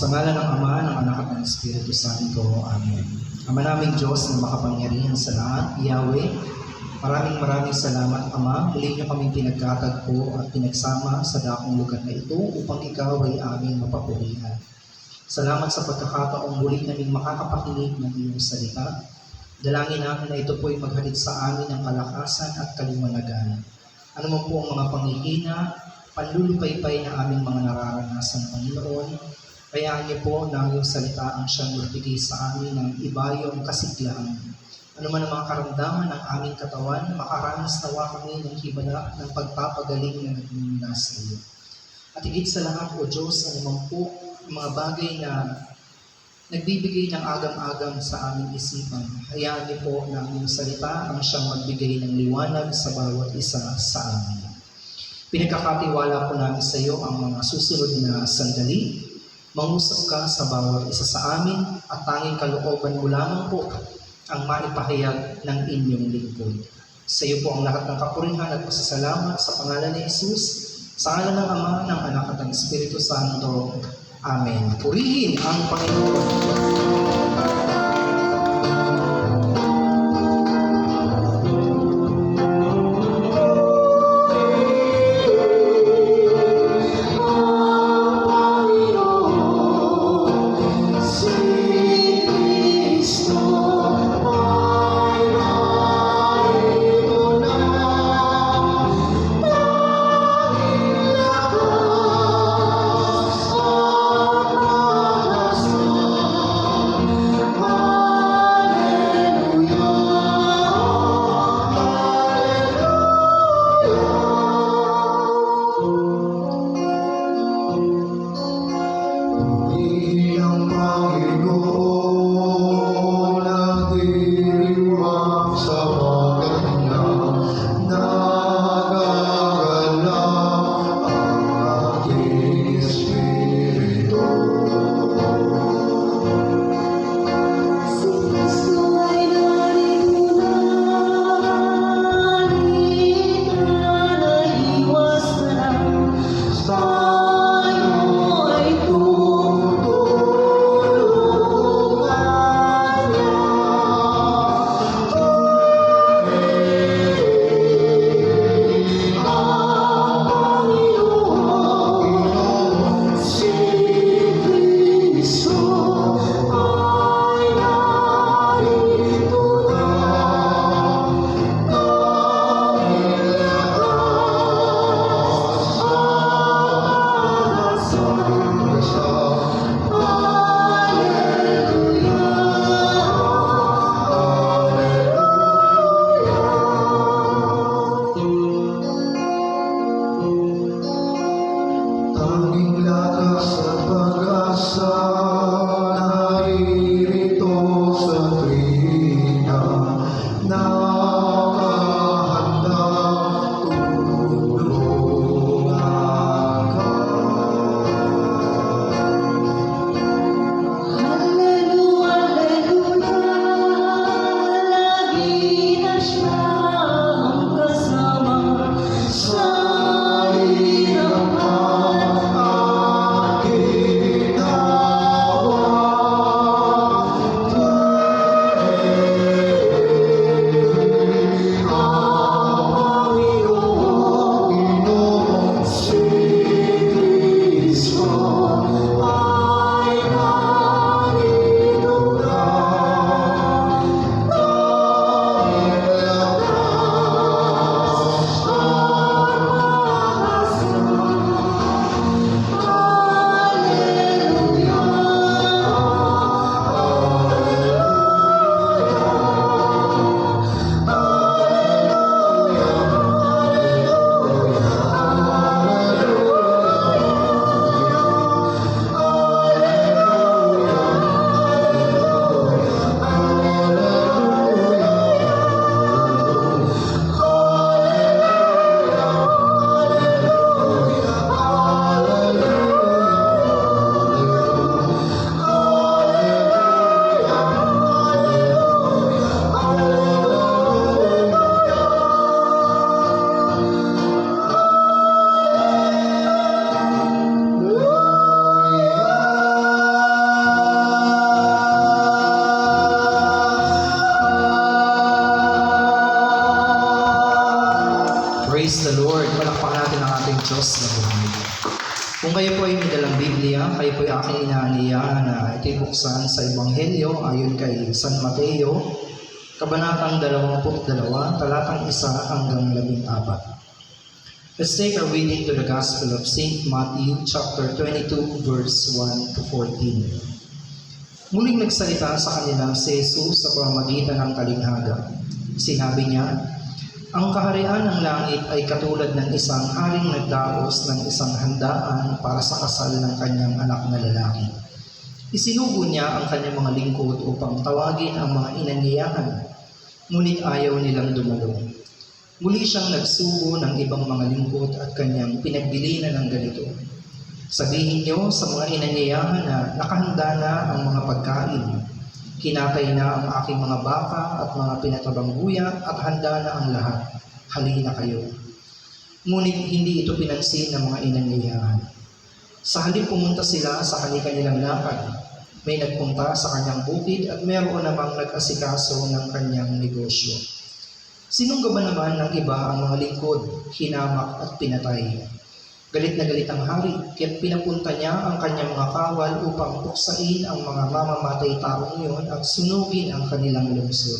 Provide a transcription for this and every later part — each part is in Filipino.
Sa ngalan ng Ama, ng Anak at ng Espiritu Santo. Amen. Ama naming Diyos na makapangyarihan sa lahat, Yahweh, maraming salamat, Ama. Muli niyo kaming pinagkatagpo at pinagsama sa dakong lugar na ito upang ikaw ay aming mapapurihan. Salamat sa pagkakataong muli naming makakapakinig ng iyong salita. Dalangin namin na ito po ay maghatid sa amin ng kalakasan at kaliwanagan. Ano man po ang mga panghihina, panlulupaypay na aming mga nararanasan, Panginoon, kayaan niyo po na iyong salita ang siyang magbigay sa amin ng ibayong kasiglahan. Ano man ang mga karamdaman ng aming katawan, makaranas nawa kami ng himala ng pagpapagaling na nagmumula sa iyo. At higit sa lahat, O Diyos, ano man po ang mga bagay na nagbibigay ng agam-agam sa aming isipan, hayaan niyo po na ang iyong salita ang siyang magbigay ng liwanag sa bawat isa sa amin. Pinagkakatiwala po namin sa iyo ang mga susunod na sandali. Mangusap ka sa bawat isa sa amin at tanging kalooban mo lamang po ang maipahayag ng inyong lingkod. Sa iyo po ang lahat ng kapurihan at pasasalamat sa pangalan ni Jesus, sa ngalan ng Ama, ng Anak at ng Espiritu Santo. Amen. Purihin ang Panginoon. may dalang Biblia, kayo po'y aking inaaniya na itibuksan sa Ebanghelyo ayon kay San Mateo, Kabanatang 22, talatang 1 hanggang 14. Let's take our reading to the Gospel of St. Matthew, chapter 22, verse 1 to 14. Muling nagsalita sa kanila si Jesus sa pamamagitan ng talinghaga. Sinabi niya, ang kaharian ng langit ay katulad ng isang haring nagdaos ng isang handaan para sa kasal ng kanyang anak na lalaki. Isinugo niya ang kanyang mga lingkod upang tawagin ang mga inanyayahan, ngunit ayaw nilang dumalo. Muli siyang nagsugo ng ibang mga lingkod at kanyang pinagbilinan ng ganito. Sabihin niyo sa mga inanyayahan na nakahanda na ang mga pagkain. Kinatay na ang aking mga baka at mga pinatabang guya at handa na ang lahat. Halina kayo. Ngunit hindi ito pinansin ng mga inanyayahan. Sa halip pumunta sila sa kanilang lakad. May nagpunta sa kanyang bukid at mayroon namang nag-asikaso ng kanyang negosyo. Sinungga ba naman ng iba ang mga lingkod, hinamak at pinatay? Galit na galit ang hari, kaya't pinapunta niya ang kanyang mga kawal upang puksain ang mga mamamatay taong iyon at sunugin ang kanilang lungsod.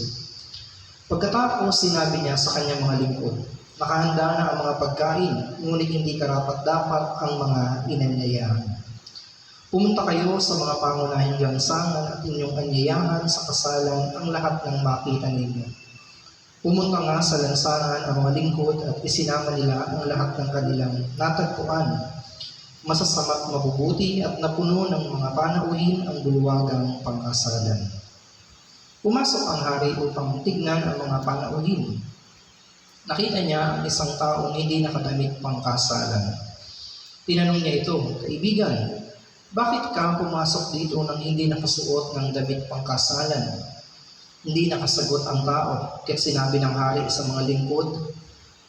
Pagkatapos sinabi niya sa kanyang mga lingkod, nakahanda na ang mga pagkain, ngunit hindi karapat-dapat ang mga inanyayahan. Pumunta kayo sa mga pangunahing lansangan at inyong anyayahan sa kasalan ang lahat ng makita ninyo. Pumunta nga sa lansangan ang mga lingkod at isinama nila ang lahat ng kanilang natagpuan. Masasama't mabubuti at napuno ng mga panauhin ang bulwagang pangkasalan. Pumasok ang hari upang tignan ang mga panauhin. Nakita niya ang isang taong hindi nakadamit pangkasalan. Tinanong niya ito, kaibigan, bakit ka pumasok dito nang hindi nakasuot ng damit pangkasalan? Hindi nakasagot ang tao, kaya't sinabi ng hari sa mga lingkod,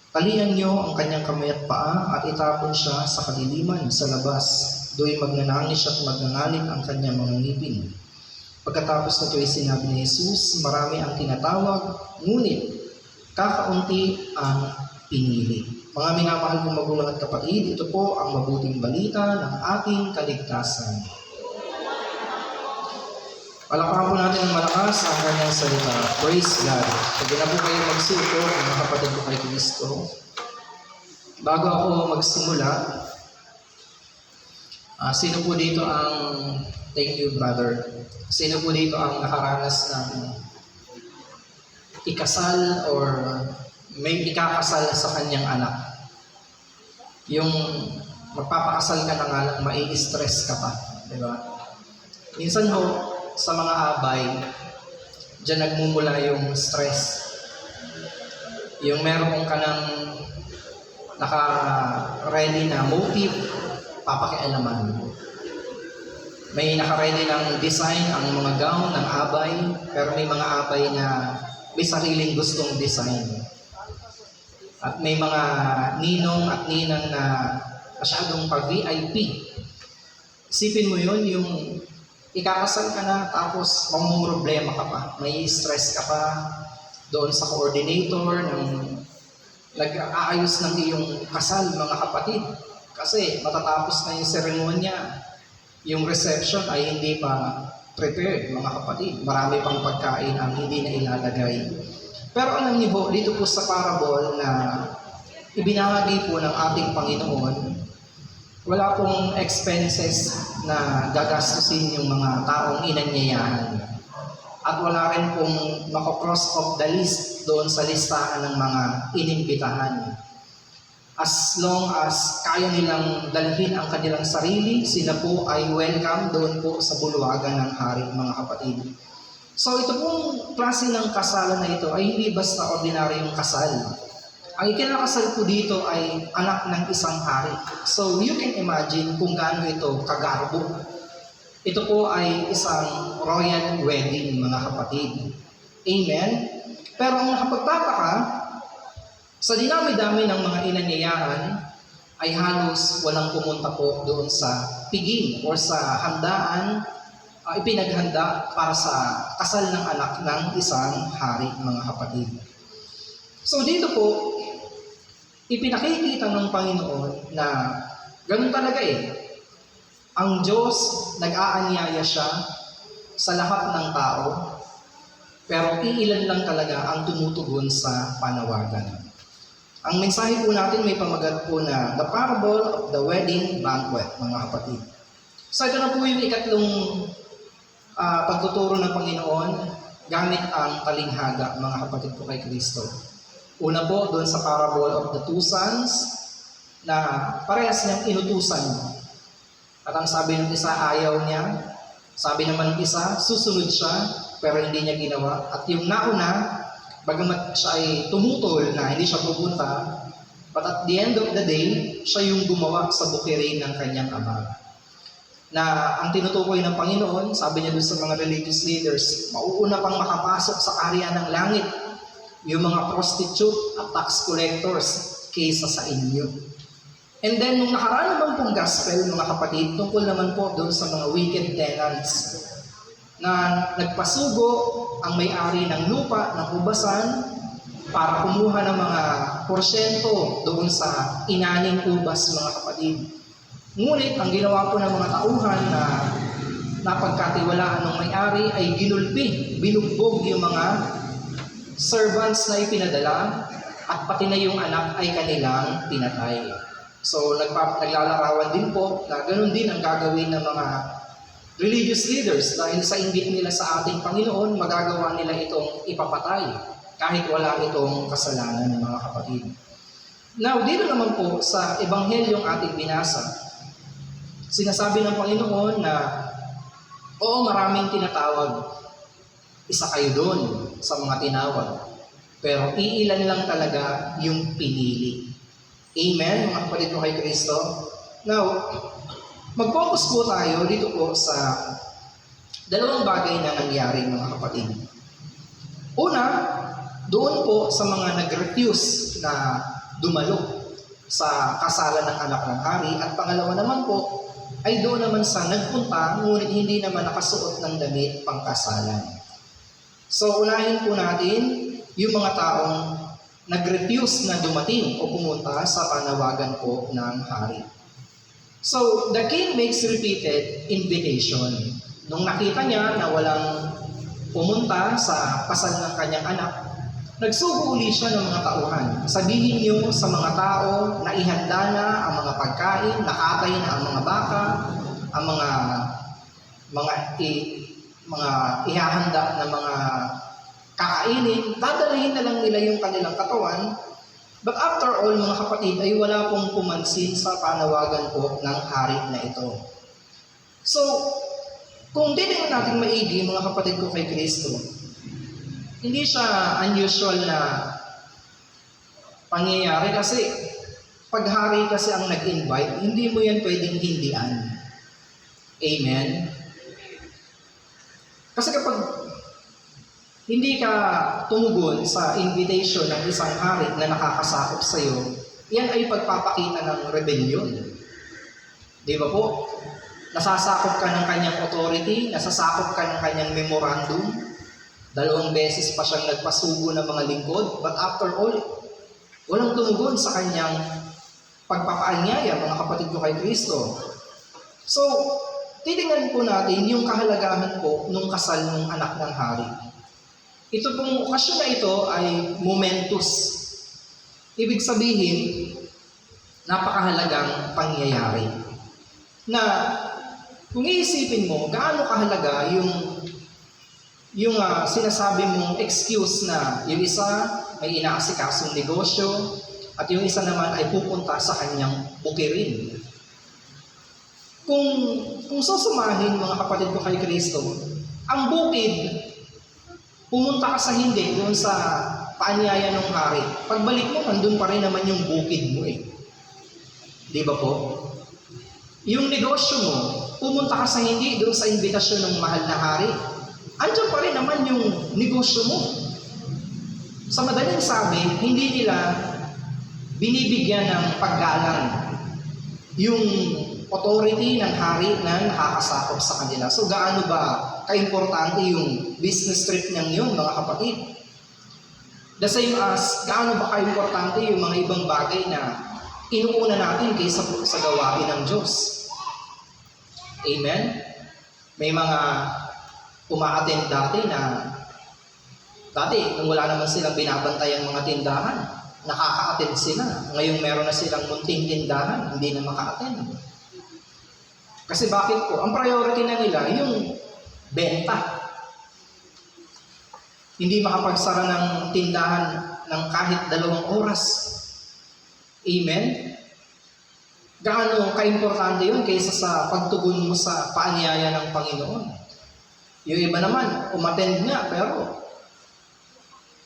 talian niyo ang kanyang kamay at paa at itapon siya sa kadiliman sa labas, do'y magnanangis at magnangalit ang kanyang mga ngipin. Pagkatapos nito'y sinabi ni Jesus, marami ang tinatawag, ngunit kakaunti ang pinili. Mga minamahal kong magulang at kapatid, ito po ang mabuting balita ng ating kaligtasan. Palakpakan po natin ng malakas ang kanyang salita. Praise God. Pag na po kayo magsuko, mga kapatid ko kay Kristo. Bago ako magsimula, sino po dito ang, thank you brother, sino po dito ang nakaranas ng ikasal or may ikakasal sa kanyang anak? Yung magpapakasal ka na nga lang, mai-stress ka pa. Diba? Minsan ho, sa mga abay, dyan nagmumula yung stress. Yung meron ka ng naka-ready na motive, papakialaman. May naka-ready ng design ang mga gown ng abay, pero may mga abay na may sariling gustong design. At may mga ninong at ninang na masyadong pag-VIP. Isipin mo yun, yung ikakasal ka na tapos problema ka pa. May stress ka pa doon sa coordinator ng nag-aayos ng iyong kasal, mga kapatid. Kasi matatapos na yung seremonya, yung reception ay hindi pa prepared, mga kapatid. Marami pang pagkain ang hindi na ilalagay. Pero alam niyo po, dito po sa parable na ibinahagi po ng ating Panginoon, wala pong expenses na gagastusin yung mga taong inanyayahan. At wala rin pong mako-cross off the list doon sa listahan ng mga inimbitahan. As long as kaya nilang dalhin ang kanilang sarili, sila po ay welcome doon po sa bulwagan ng hari, mga kapatid. So ito pong klase ng kasalan na ito ay hindi basta ordinaryong kasal. Ang ikinakasal po dito ay anak ng isang hari. So you can imagine kung gaano ito kagarbo. Ito po ay isang royal wedding, mga kapatid. Amen? Pero ang nakapagtataka, sa dinami-dami ng mga inanyayahan, ay halos walang pumunta po doon sa piging o sa handaan, ipinaghanda para sa kasal ng anak ng isang hari, mga kapatid. So dito po, ipinakikita ng Panginoon na ganun talaga Ang Diyos, nag-aanyaya siya sa lahat ng tao, pero iilan lang talaga ang tumutugon sa panawagan. Ang mensahe po natin may pamagat po na The Parable of the Wedding Banquet, mga kapatid. So ito na po yung ikatlong pagtuturo ng Panginoon gamit ang talinghaga, mga kapatid ko kay Kristo. Una po, doon sa Parable of the Two Sons, na parehas niyang inutusan. At ang sabi ng isa, ayaw niya. Sabi naman ng isa, susunod siya, pero hindi niya ginawa. At yung nauna, bagamat siya ay tumutol na hindi siya pupunta, but at the end of the day, siya yung gumawa sa bukirin ng kanyang ama. Na ang tinutukoy ng Panginoon, sabi niya doon sa mga religious leaders, mauuna pang makapasok sa area ng langit yung mga prostitute at tax collectors kaysa sa inyo. And then, nung nakaraan naman pong gospel, mga kapatid, tungkol naman po doon sa mga wicked tenants na nagpasugo ang may-ari ng lupa, ng ubasan, para kumuha ng mga porsyento doon sa inaning ubas, mga kapatid. Ngunit, ang ginawa po ng mga tauhan na napagkatiwalaan ng may-ari ay ginulpi, binugbog yung mga servants na ipinadala at pati na yung anak ay kanilang pinatay. So, naglalarawan din po na ganun din ang gagawin ng mga religious leaders dahil sa inggit nila sa ating Panginoon, magagawa nila itong ipapatay kahit wala itong kasalanan, mga kapatid. Now, dito naman po sa Ebanghelyong ating binasa, sinasabi ng Panginoon na oo, maraming tinatawag. Isa kayo doon sa mga tinawag. Pero iilan lang talaga yung pinili. Amen, mga kapatid ko kay Kristo. Now, mag-focus po tayo dito po sa dalawang bagay na nangyari, mga kapatid. Una, doon po sa mga nag-refuse na dumalo sa kasalan ng anak ng hari. At pangalawa naman po, ay doon naman sa nagpunta, ngunit hindi naman nakasuot ng damit pangkasalan. So, unahin po natin yung mga taong nag-refuse na dumating o pumunta sa panawagan po ng hari. So, the king makes repeated invitation. Nung nakita niya na walang pumunta sa kasal ng kanyang anak, nagsugo uli siya ng mga tauhan. Sabihin niyo sa mga tao na ihanda na ang mga pagkain, nakatay na ang mga baka, ang mga ihahanda na mga kakainin, dadalhin na lang nila yung kanilang katawan. But after all, mga kapatid, ay wala pong pumansin sa panawagan po ng hari na ito. So, kung titingnan natin maigi, mga kapatid ko kay Kristo, hindi siya unusual na pangyayari kasi pag hari kasi ang nag-invite, hindi mo yan pwedeng hindian. Amen? Kasi kapag hindi ka tumugon sa invitation ng isang hari na nakakasakop sa iyo, yan ay pagpapakita ng rebellion. Di ba po? Nasasakop ka ng kanyang authority, nasasakop ka ng kanyang memorandum. 2 beses pa siyang nagpasugo ng mga lingkod, but after all, walang tumugon sa kanyang pagpapaanyaya, mga kapatid ko kay Kristo. So, titingnan po natin yung kahalagahan po nung kasal ng anak ng hari. Ito pong okasyon na ito ay momentous. Ibig sabihin, napakahalagang pangyayari. Na kung iisipin mo, gaano kahalaga yung sinasabi mong excuse na yung isa may inaasikasong negosyo at yung isa naman ay pupunta sa kanyang bukirin. Kung susumahin, mga kapatid ko kay Kristo, ang bukid, pumunta ka sa hindi doon sa paanyaya ng hari. Pagbalik mo, nandun pa rin naman yung bukid mo eh. Di ba po? Yung negosyo mo, pumunta ka sa hindi doon sa invitasyon ng mahal na hari. Andiyan pa rin naman yung negosyo mo. Sa madaling sabi, hindi nila binibigyan ng paggalang yung authority ng hari na nakakasakop sa kanila. So gaano ba kaimportante yung business trip niyang yun, mga kapatid? The same as gaano ba kaimportante yung mga ibang bagay na inuuna natin kaysa sa gawain ng Diyos. Amen? May mga uma-attend dati, nung wala naman silang binabantay ang mga tindahan, nakaka-attend sila. Ngayon meron na silang munting tindahan, hindi na maka-attend. Kasi bakit po? Ang priority na nila, yung benta. Hindi makapagsara ng tindahan ng kahit 2 oras. Amen? Gaano ka-importante yun kaysa sa pagtugon mo sa paanyaya ng Panginoon. Yung iba naman, umattend nga, pero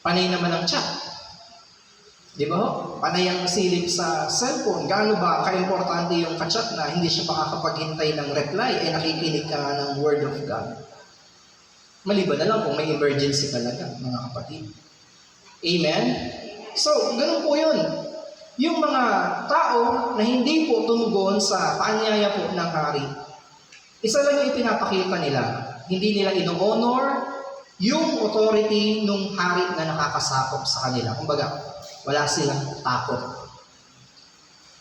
panay naman ang chat. Di ba ho? Panay ang silip sa cellphone. Gaano ba ka-importante yung ka-chat na hindi siya makakapaghintay ng reply, nakikinig ka ng Word of God. Maliban na lang kung may emergency talaga, mga kapatid. Amen? So, ganun po yun. Yung mga tao na hindi po tumugon sa paanyaya po ng hari, isa lang yung ipinapakita nila. Hindi nila ino-honor yung authority ng hari na nakakasakop sa kanila. Kumbaga, wala silang takot.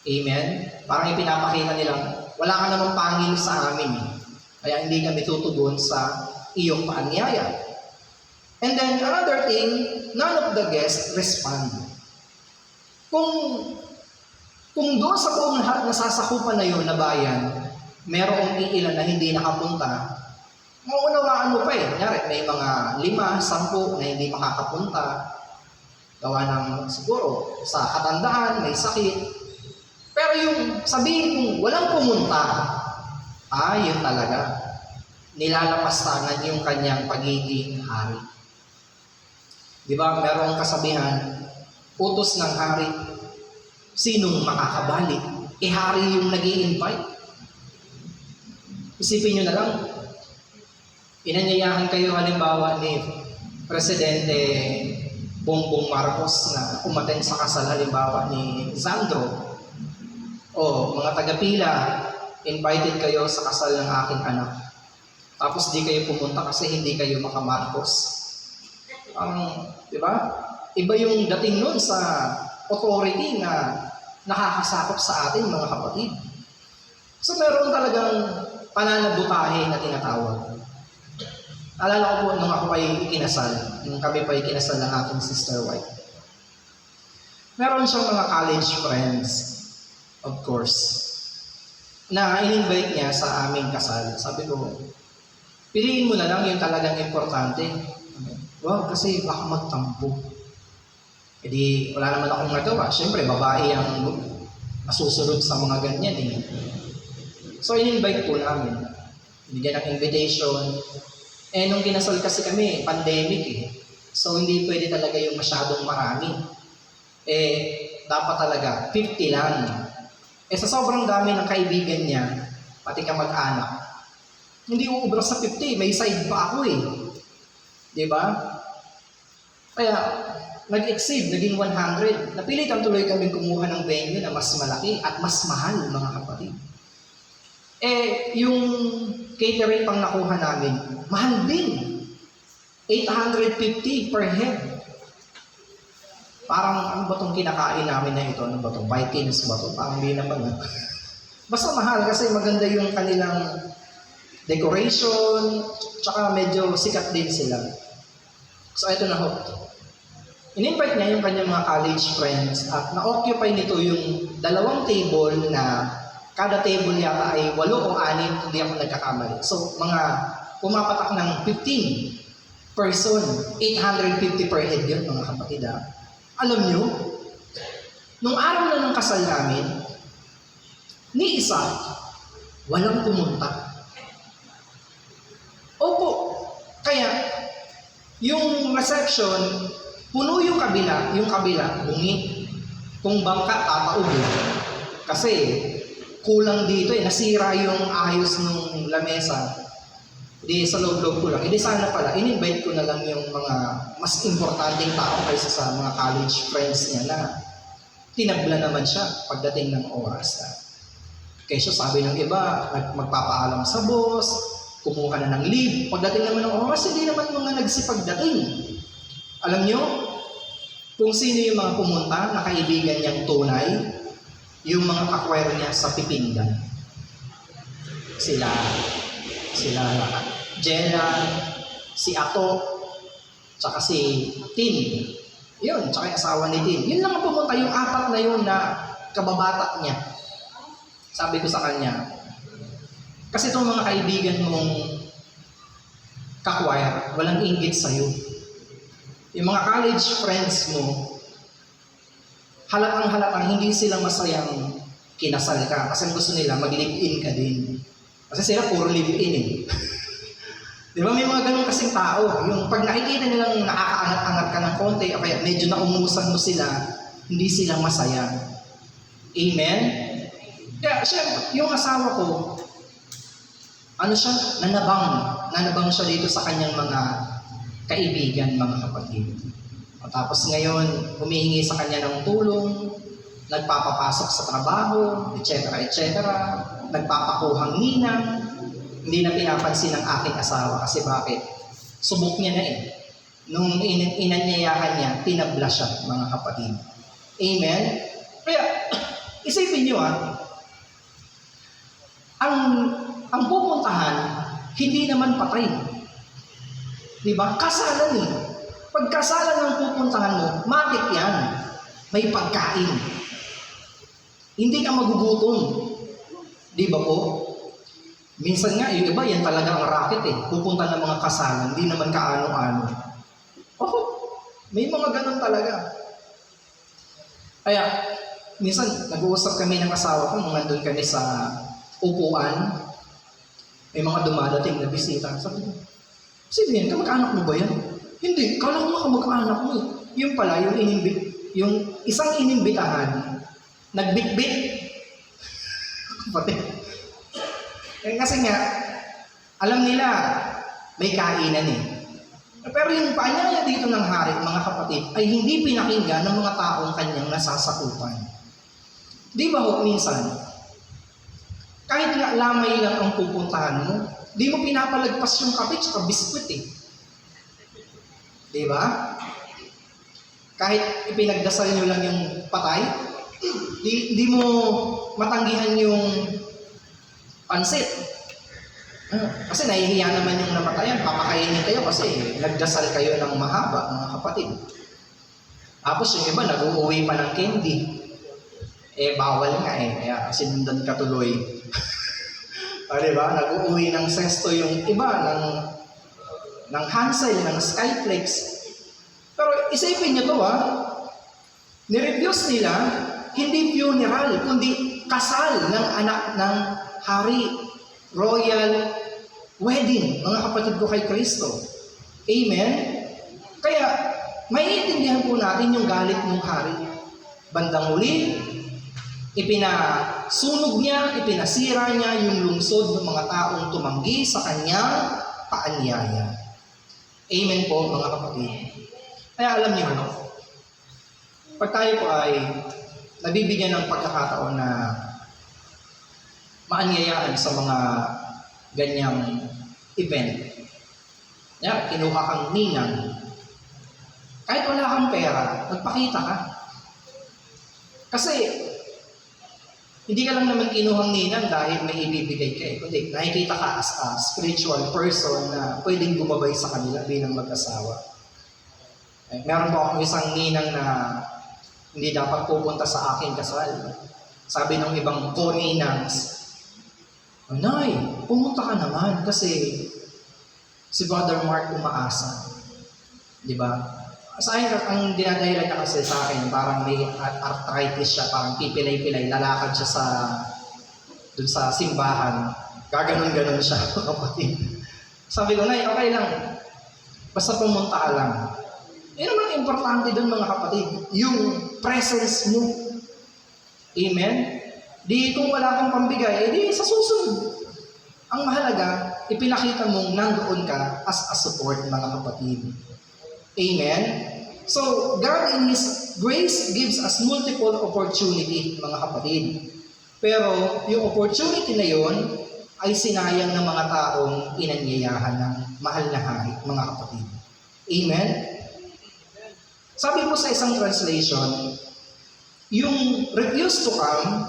Amen? Parang ipinapakita nilang, wala ka namang pangil sa amin. Kaya hindi kami tutugon sa iyong paanyaya. And then, another thing, none of the guests respond. Kung doon sa buong nasasakupan na yun na bayan, merong iilan na hindi nakapunta, mauunawaan mo pa eh. Kunyari, may mga 5, 10 na hindi makakapunta. Gawa ng siguro sa katandaan, may sakit. Pero yung sabihin kung walang pumunta, yun talaga. Nilalapastangan yung kanyang pagiging hari. Di ba, merong kasabihan, utos ng hari, sinong makakabalik? Hari yung nag-i-invite. Isipin nyo na lang, inanyayahan kayo halimbawa ni Presidente Bongbong Marcos na umattend sa kasal halimbawa ni Sandro. O mga taga-pila, invited kayo sa kasal ng aking anak. Tapos di kayo pumunta kasi hindi kayo makamarcos. Di ba? Iba yung dating nun sa authority na nakakasakop sa atin, mga kapatid. So meron talagang pananabutahe na tinatawag. Alala ko po nung ako ay ikinasal, nung kami pa ikinasal ng aking sister wife. Meron siyang mga college friends, of course, na in-invite niya sa aming kasal. Sabi ko, piliin mo na lang yung talagang importante. Wow, kasi baka magtampo. E di, wala naman akong nagawa. Siyempre, babae ang nasusunod sa mga ganyan eh. So, in-invite po namin. Bigyan ng invitation. Nung kinasal kasi kami, pandemic eh. So, hindi pwede talaga yung masyadong marami. Dapat talaga, 50 lang. Sa sobrang dami ng kaibigan niya, pati kamag-anak, hindi uubra sa 50, may side pa ako eh. Diba? Kaya, nag-exceed, naging 100. Napilitan tuloy kami kumuha ng venue na mas malaki at mas mahal, mga kapatid. Yung catering pang nakuha namin, mahal din. 850 per head. Parang, ano ba itong kinakain namin na ito? Ano ba ito? Vikings ba ito? Parang hindi naman. Basta mahal kasi maganda yung kanilang decoration, tsaka medyo sikat din sila. So, ito na ho. In-invite niya yung kanyang mga college friends at na-occupy nito yung 2 table na kada table yata ay 8 o 6, hindi ako nagkakamali. So, mga pumapatak ng 15 person, 850 per head yun, mga kapatid. Alam nyo, nung araw na ng kasal namin, ni isa, walang pumunta. Opo, kaya, yung reception, puno yung kabila, bungi. Kung bangka, tataob. Kasi, kulang dito nasira yung ayos ng lamesa. Di sa loob-loob ko lang. Di sana pala, in-invite ko na lang yung mga mas importanteng tao kaysa sa mga college friends niya na tinabla naman siya pagdating ng oras. Kaysa sabi ng iba, magpapaalam sa boss, kumuha na ng leave. Pagdating naman ng oras, hindi naman mga nagsipagdating. Alam nyo, kung sino yung mga pumunta na kaibigan niyang tunay, yung mga kakwero niya sa pipinggan. Sila, sila Jenna, si Ato, tsaka si Tin. Yun, tsaka yung asawa ni Tin. Yun lang ang pumunta, yung apat na yun na kababata niya. Sabi ko sa kanya, kasi itong mga kaibigan mong kakwire, walang inggit sa'yo. Yung mga college friends mo, halatang hindi sila masayang kinasal ka. Kasi gusto nila mag-live-in ka din. Kasi sila puro live-in eh. Di ba may mga ganun kasing tao, yung pag nakikita nilang nakakaangat-angat ka ng konti, o kaya medyo naumusan mo sila, hindi sila masaya. Amen? Kaya syempre, yung asawa ko, ano siya, nanabang siya dito sa kanyang mga kaibigan, mga kapatid. O, tapos ngayon, humihingi sa kanya ng tulong, nagpapapasok sa trabaho, etc. Nagpapakuhang ninang, hindi na pinapansin ng aking asawa kasi bakit? Subok niya na eh. Nung inanyayahan niya, tinabla siya, mga kapatid. Amen? Kaya, isipin niyo ang pupuntahan, hindi naman patay. Diba? Kasalan eh. Pag kasalan ng pupuntahan mo, matik yan. May pagkain. Hindi ka magugutom. Di ba po? Minsan nga, yung iba, yan talaga ang racket eh. Pupunta ng mga kasalan, hindi naman kaano-ano. Oh, may mga ganun talaga. Kaya, minsan, nag-uusap kami ng asawa ko nung nandun kami sa upuan. May mga dumadating na bisita. Sabi ko, sino yan? Kamag-anak mo ba yan? Hindi, kala ko nga kamag-anak mo. Yung pala, yung isang inimbitahan, nagbitbit. Kapatid. Kasi nga, alam nila, may kainan eh. Pero yung paanyaya dito ng hari, mga kapatid, ay hindi pinakinggan ng mga taong kanyang nasasakupan. Di ba ho, minsan, kahit nga lamay lang ang pupuntahan mo, di mo pinapalagpas yung kape at biskwit eh. Di ba? Kahit ipinagdasal nyo lang yung patay, di mo matanggihan yung pansit. Kasi nahihiya naman yung namatayan, papakainin kayo kasi nagdasal kayo ng mahaba, mga kapatid. Tapos yung iba, nag-uuwi pa ng candy. Eh, bawal nga eh, kaya sinundan ka tuloy. Diba? Nag-uuwi ng sesto yung iba, ng Hansel, ng Skyflex. Pero isipin nyo to nirefuse nila, hindi funeral, kundi kasal ng anak ng hari, royal wedding, mga kapatid ko kay Kristo. Amen? Kaya, maiintindihan po natin yung galit ng hari. Bandang huli, ipinasunog niya, ipinasira niya yung lungsod ng mga taong tumanggi sa kanyang paanyaya. Amen po, mga kapatid. Kaya alam niyo, pag tayo po ay nabibigyan ng pagkakataon na maanyayaan sa mga ganyang event. Kinuha kang ninang. Kahit wala kang pera, magpakita ka. Kasi, hindi ka lang naman kinuhang ninang dahil may ibibigay ka eh. Kundi nakikita ka as a spiritual person na pwedeng gumabay sa kanila bilang mag-asawa. Meron po akong isang ninang na hindi dapat pupunta sa aking kasal. Sabi ng ibang co-ninangs, Nay, pumunta ka naman kasi si Brother Mark umaasa. Di ba? Sa akin, ang dinadahilan niya kasi sa akin, parang may arthritis siya, parang pipilay-pilay, lalakad siya dun sa simbahan. Gaganon-ganon siya, kapatid. Sabi ko, Nay, okay lang. Basta pumunta ka lang. Yun naman importante dun, mga kapatid, yung presence mo. Amen? Di kung wala kang pambigay, di sa susunod. Ang mahalaga, ipinakita mong nandoon ka as a support, mga kapatid. Amen? So, God in His grace gives us multiple opportunity, mga kapatid. Pero, yung opportunity na yon ay sinayang ng mga taong inanyayahan ng mahal na hari, mga kapatid. Amen? Sabi po sa isang translation, yung refuse to come,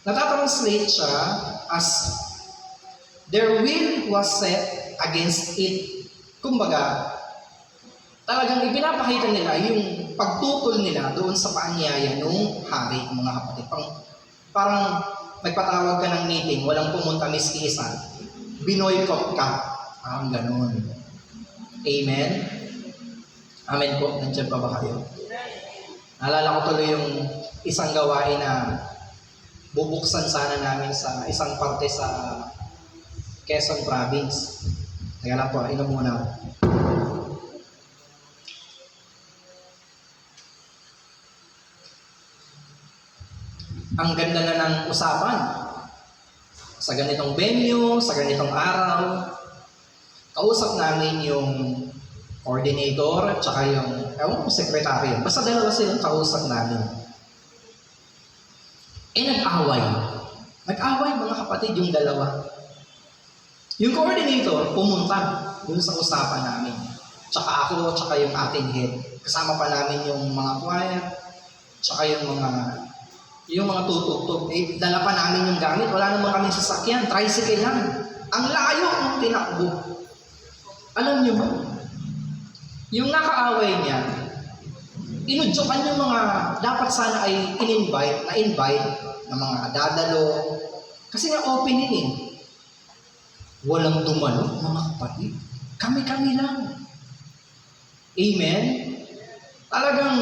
natatranslate siya as Their will was set against it. Kumbaga, talagang ipinapakita nila yung pagtutol nila doon sa paanyaya ng hari, mga kapatid. Parang nagpatawag ka ng meeting, walang pumunta miski isa, binoycott ka. Ganun. Amen? Amen po. Nandiyan pa ba kayo? Naalala ko tuloy yung isang gawain na bubuksan sana namin sa isang parte sa Quezon Province. Teka lang po, inom muna ako. Ang ganda na ng usapan. Sa ganitong venue, sa ganitong araw, kausap namin yung coordinator at saka yung, ewan ko, sekretary. Basta dalawa silang kausap namin. Nag-away. Nag-away, mga kapatid, yung dalawa. Yung coordinator, pumunta dun sa usapan namin. Tsaka ako, tsaka yung ating head. Kasama pa namin yung mga choir, tsaka yung mga tutugtog. Dala pa namin yung gamit. Wala naman kami sasakyan. Tricycle lang. Ang layo ng tinakbo. Alam niyo ba? Yung nakaaway niya, inudyokan yung mga dapat sana ay na-invite na mga dadalo. Kasi nga opening eh. Walang dumalo, mga kapatid. Kami-kami lang. Amen? Talagang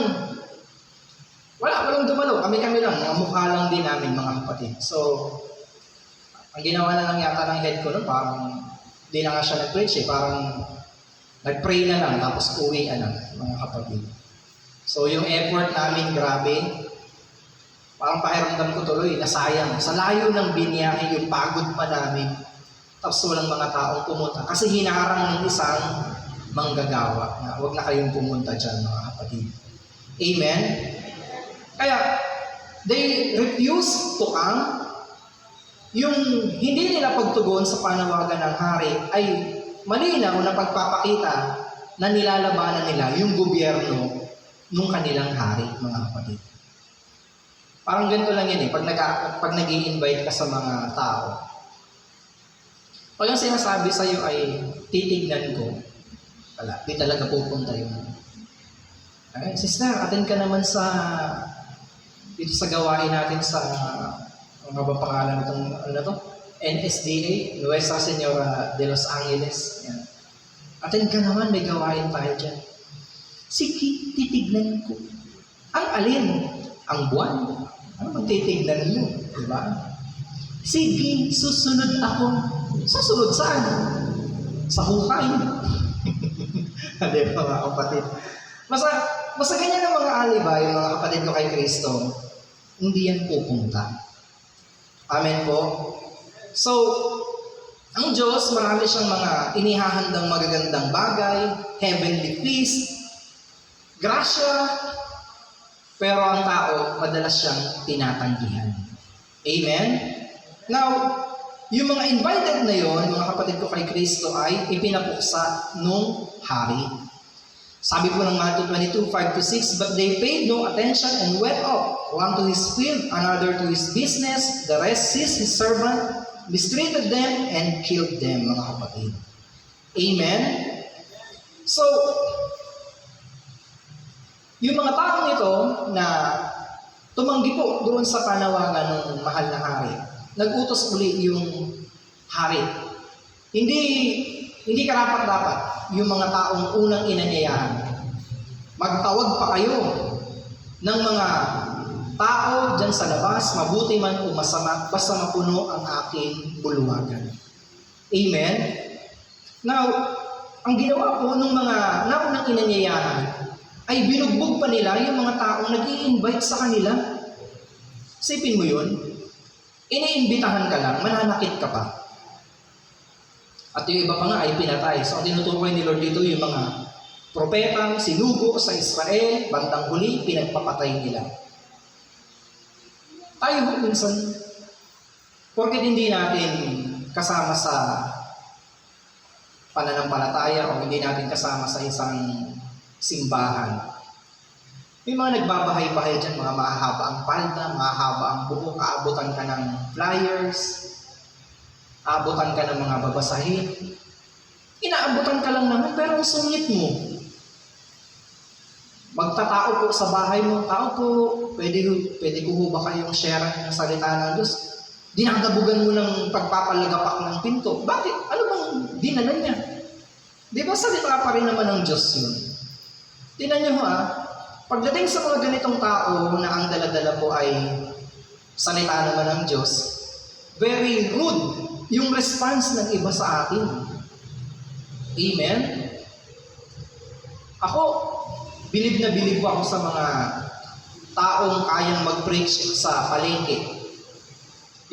walang dumalo. Kami-kami lang. Mga mukha lang din namin, mga kapatid. So, ang ginawa na lang yata ng head ko, no, parang hindi na nga siya nag-preach eh. Parang nag-pray na lang, tapos uwi na lang, mga kapatid. So, yung effort namin, grabe. Parang pakiramdam ko tuloy, nasayang. Sa layo ng binyahe, yung pagod pa namin. Tapos walang mga taong pumunta. Kasi hinarang ng isang manggagawa na huwag na kayong pumunta dyan, mga kapatid. Amen? Kaya, they refuse to come. Yung hindi nila pagtugon sa panawagan ng hari ay malinaw na pagpapakita na nilalabanan nila yung gobyerno ng kanilang hari, mga kapatid. Parang ganito lang yan eh, pag nag-i-invite ka sa mga tao. Pag ang sinasabi sa'yo ay titignan ko, wala, di talaga pupunta yun. Ay, sister, attend ka naman dito sa gawain natin sa, ano ba pangalan itong, NSDA, Nuestra Señora de Los Angeles. Yan. Attend ka naman, may gawain tayo dyan. Sige, titignan ko. Ang alin? Ang buwan. Ano bang titignan mo? Diba? Sige, susunod ako. Susunod saan? Sa hukay. Diba, mga kapatid? Basta ganyan ang mga alibay, yung mga kapatid ko kay Kristo, hindi yan pupunta. Amen po? So, ang Diyos, marami siyang mga inihahandang magagandang bagay, heavenly peace, grasya, pero ang tao, madalas siyang tinatanggihan. Amen? Now, yung mga invited na yon, mga kapatid ko kay Kristo, ay ipinapuksa nung hari. Sabi po ng Matthew 22:5-6, but they paid no attention and went off, one to his field, another to his business, the rest seized his servant, mistreated them, and killed them, mga kapatid. Amen? So, yung mga taong ito na tumanggi po doon sa panawagan ng mahal na hari, nag-utos uli yung hari. Hindi karapat-dapat yung mga taong unang inanyayahan. Magtawag pa kayo ng mga tao dyan sa labas, mabuti man o masama, basta mapuno ang aking bulwagan. Amen? Now, ang ginawa po ng mga naunang inanyayahan ay binugbog pa nila yung mga taong nag-i-invite sa kanila. Sipin mo yun, iniimbitahan ka lang, mananakit ka pa. At yung iba pa nga ay pinatay. So, ang tinutukoy ni Lord dito yung mga propetang sinugo sa Israel, bandang huli, pinagpapatay nila. Tayo minsan, porket hindi natin kasama sa pananampalataya o hindi natin kasama sa isang simbahan, may mga nagbabahay-bahay dyan, mga mahahaba ang palda, mahahaba ang buhok, aabutan ka ng flyers. Aabutan ka ng mga babasahin. Inaabutan ka lang naman, pero ang sungit mo. Magtatao po sa bahay mo, tao po, pwede ko ba kayong share ng salita ng Diyos? Dinadabugan mo ng pagpapalagapak ng pinto. Bakit? Ano bang dinala niya? Di ba salita pa rin naman ng Diyos yun? Tingnan niyo pagdating sa mga ganitong tao na ang daladala po ay salita naman ng Diyos, very rude yung response ng iba sa atin. Amen? Ako, bilib na bilib ako sa mga taong kayang mag-preach sa palengke.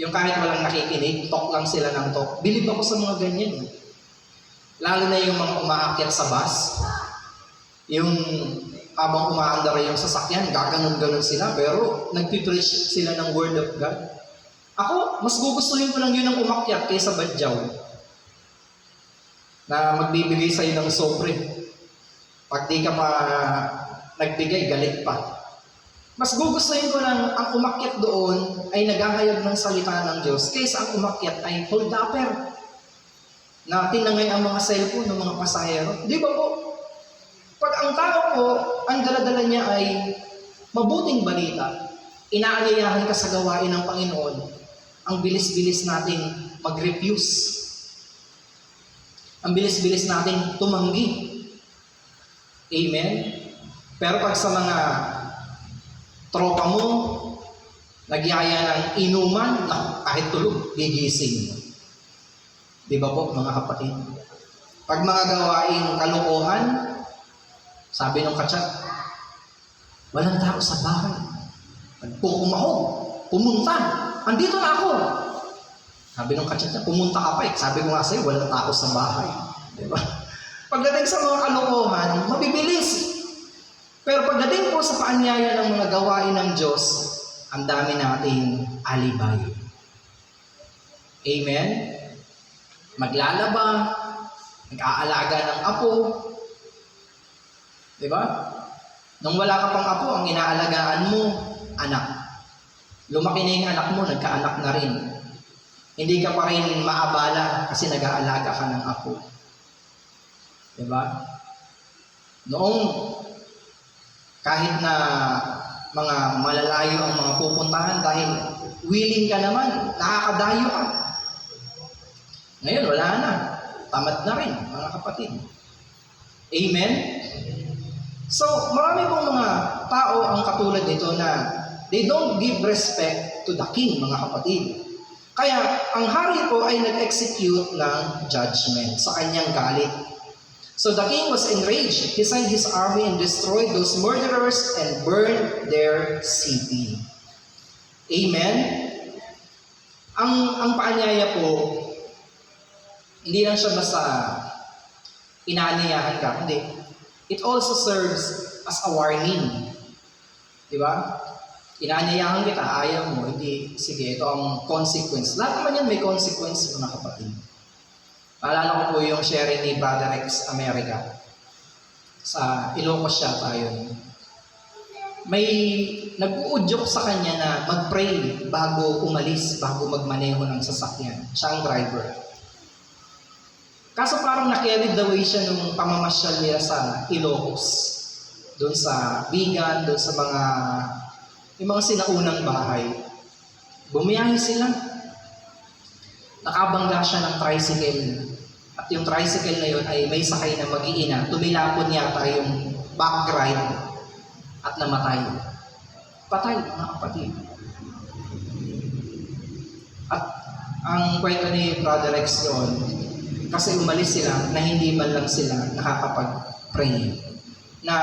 Yung kahit walang nakikinig, talk lang sila ng talk. Bilib ako sa mga ganyan. Lalo na yung mga umaakyat sa bus. Yung habang umaandar yung sasakyan, gaganon-ganon sila, pero nagpipreach sila ng Word of God. Ako, mas gugustuhin ko lang yun ang umakyat kaysa badyaw na magbibigay sa'yo ng sobre. Pag di ka pa nagbigay, galit pa. Mas gugustuhin ko lang ang umakyat doon ay naghahayag ng salita ng Diyos kaysa ang umakyat ay hold-upper na tinangay ang mga cellphone ng mga pasahero. Di ba po? Pag ang tao po, ang daladala niya ay mabuting balita, inaanyayahan ka sa gawain ng Panginoon, ang bilis-bilis nating mag-refuse. Ang bilis-bilis nating tumanggi. Amen? Pero pag sa mga tropa mo, nagyaya ng inuman, kahit tulog, gigising. Di ba po, mga kapatid? Pag mga gawaing kalokohan, sabi ng katsak, walang tao sa bahay. Nagpukumahog, pumunta, andito na ako. Sabi ng katsak niya, pumunta ka pa eh. Sabi ko nga sa'yo, walang tao sa bahay. Diba? Pagdating sa mga kalokohan, mabibilis. Pero pagdating po sa paanyaya ng mga gawain ng Diyos, ang dami nating alibay. Amen? Maglalaba, nag-aalaga ng apo. Diba? Nung wala ka pang apo, ang inaalagaan mo, anak. Lumaki na yung anak mo, nagkaanak na rin. Hindi ka pa rin maabala kasi nag-aalaga ka ng apo. Diba? Noong kahit na mga malalayo ang mga pupuntahan dahil willing ka naman, nakakadayo ka. Ngayon, wala na. Tamad na rin, mga kapatid. Amen? So, marami pong mga tao ang katulad nito na they don't give respect to the king, mga kapatid. Kaya, ang hari po ay nag-execute ng judgment sa kanyang galit. So, the king was enraged. He sent his army and destroyed those murderers and burned their city. Amen? Ang paanyaya po, hindi lang siya basta inaanyayahan ka, hindi. It also serves as a warning. Diba? Inaanyayahan kita, ayaw mo, hindi, sige, ito ang consequence. Lahat naman yan may consequence, mga kapatid. Paalala ko po yung sharing ni Brother Rex America. Sa Ilocos siya tayo. May nag-uudyok sa kanya na mag-pray bago umalis, bago magmaneho ng sasakyan. Siya ang driver. Kaso parang na-carried away siya nung pamamasyal niya sa Ilocos. Doon sa Bigan, doon sa yung mga sinaunang bahay. Bumiyahe sila. Nakabangga siya ng tricycle. At yung tricycle na yun ay may sakay na mag-iina. Tumilapon yata yung back ride at namatay. Patay, mga kapatid. At ang kwento ni Brother Rex doon, kasi umalis sila na hindi man lang sila nakakapag-pray. Na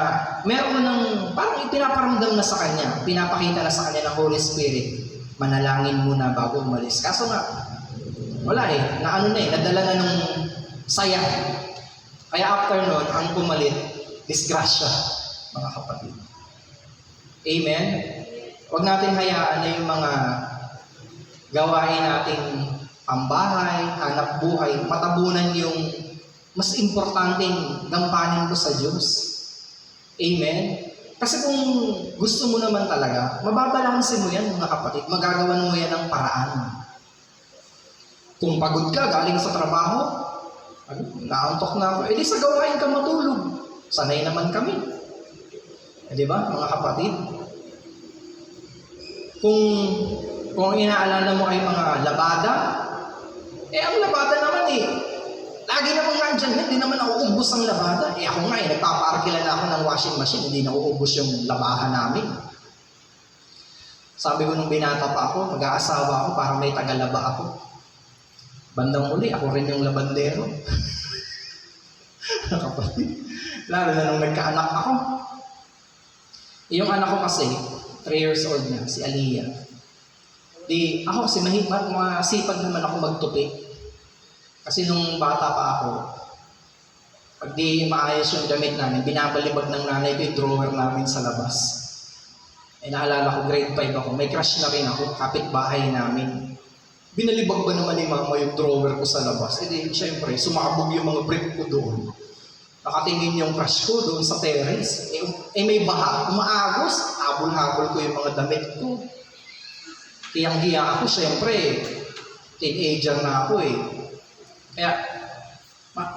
meron ng parang ipinaparamdam na sa kanya, pinapakita na sa kanya ng Holy Spirit, manalangin muna bago umalis. Kaso nga, wala eh, nadala na nung saya. Kaya after nun, ang pumalit, disgrasya, mga kapatid. Amen? Huwag natin hayaan na yung mga gawain nating pambahay, hanap buhay, matabunan yung mas importanteng gampanin ko sa Diyos. Amen? Kasi kung gusto mo naman talaga, mababalansin mo yan, mga kapatid. Magagawan mo yan ng paraan. Kung pagod ka, galing sa trabaho, naantok na ako, edi sa gawain ka matulog. Sanay naman kami. Di ba, mga kapatid? Kung inaalala mo ay mga labada, ang labada naman lagi namang nandyan, hindi naman nauubos ang labada. Ako nga nagpaparkila na ako ng washing machine, hindi nauubos yung labahan namin. Sabi ko nung binata pa ako, mag-aasawa ako para may tagalaba ako. Bandang huli, ako rin yung labandero. Kapatid, lalo na nung nagkaanak ako. Yung anak ko kasi, 3 years old na, si Aliyah. Ako kasi masipag naman ako magtupi. Kasi nung bata pa ako, pag di maayos yung damit namin, binabalibag ng nanay ko yung drawer namin sa labas. Naalala ko, grade 5 ako, may crush na rin ako, kapitbahay namin. Binalibag ba naman ni mama yung drawer ko sa labas? Siyempre, sumabog yung mga brief ko doon. Nakatingin yung crush ko doon sa terrace. May baha, umaagos, habol-habol ko yung mga damit ko. Hiyang-hiya ako, siyempre, teenager na ako Kaya,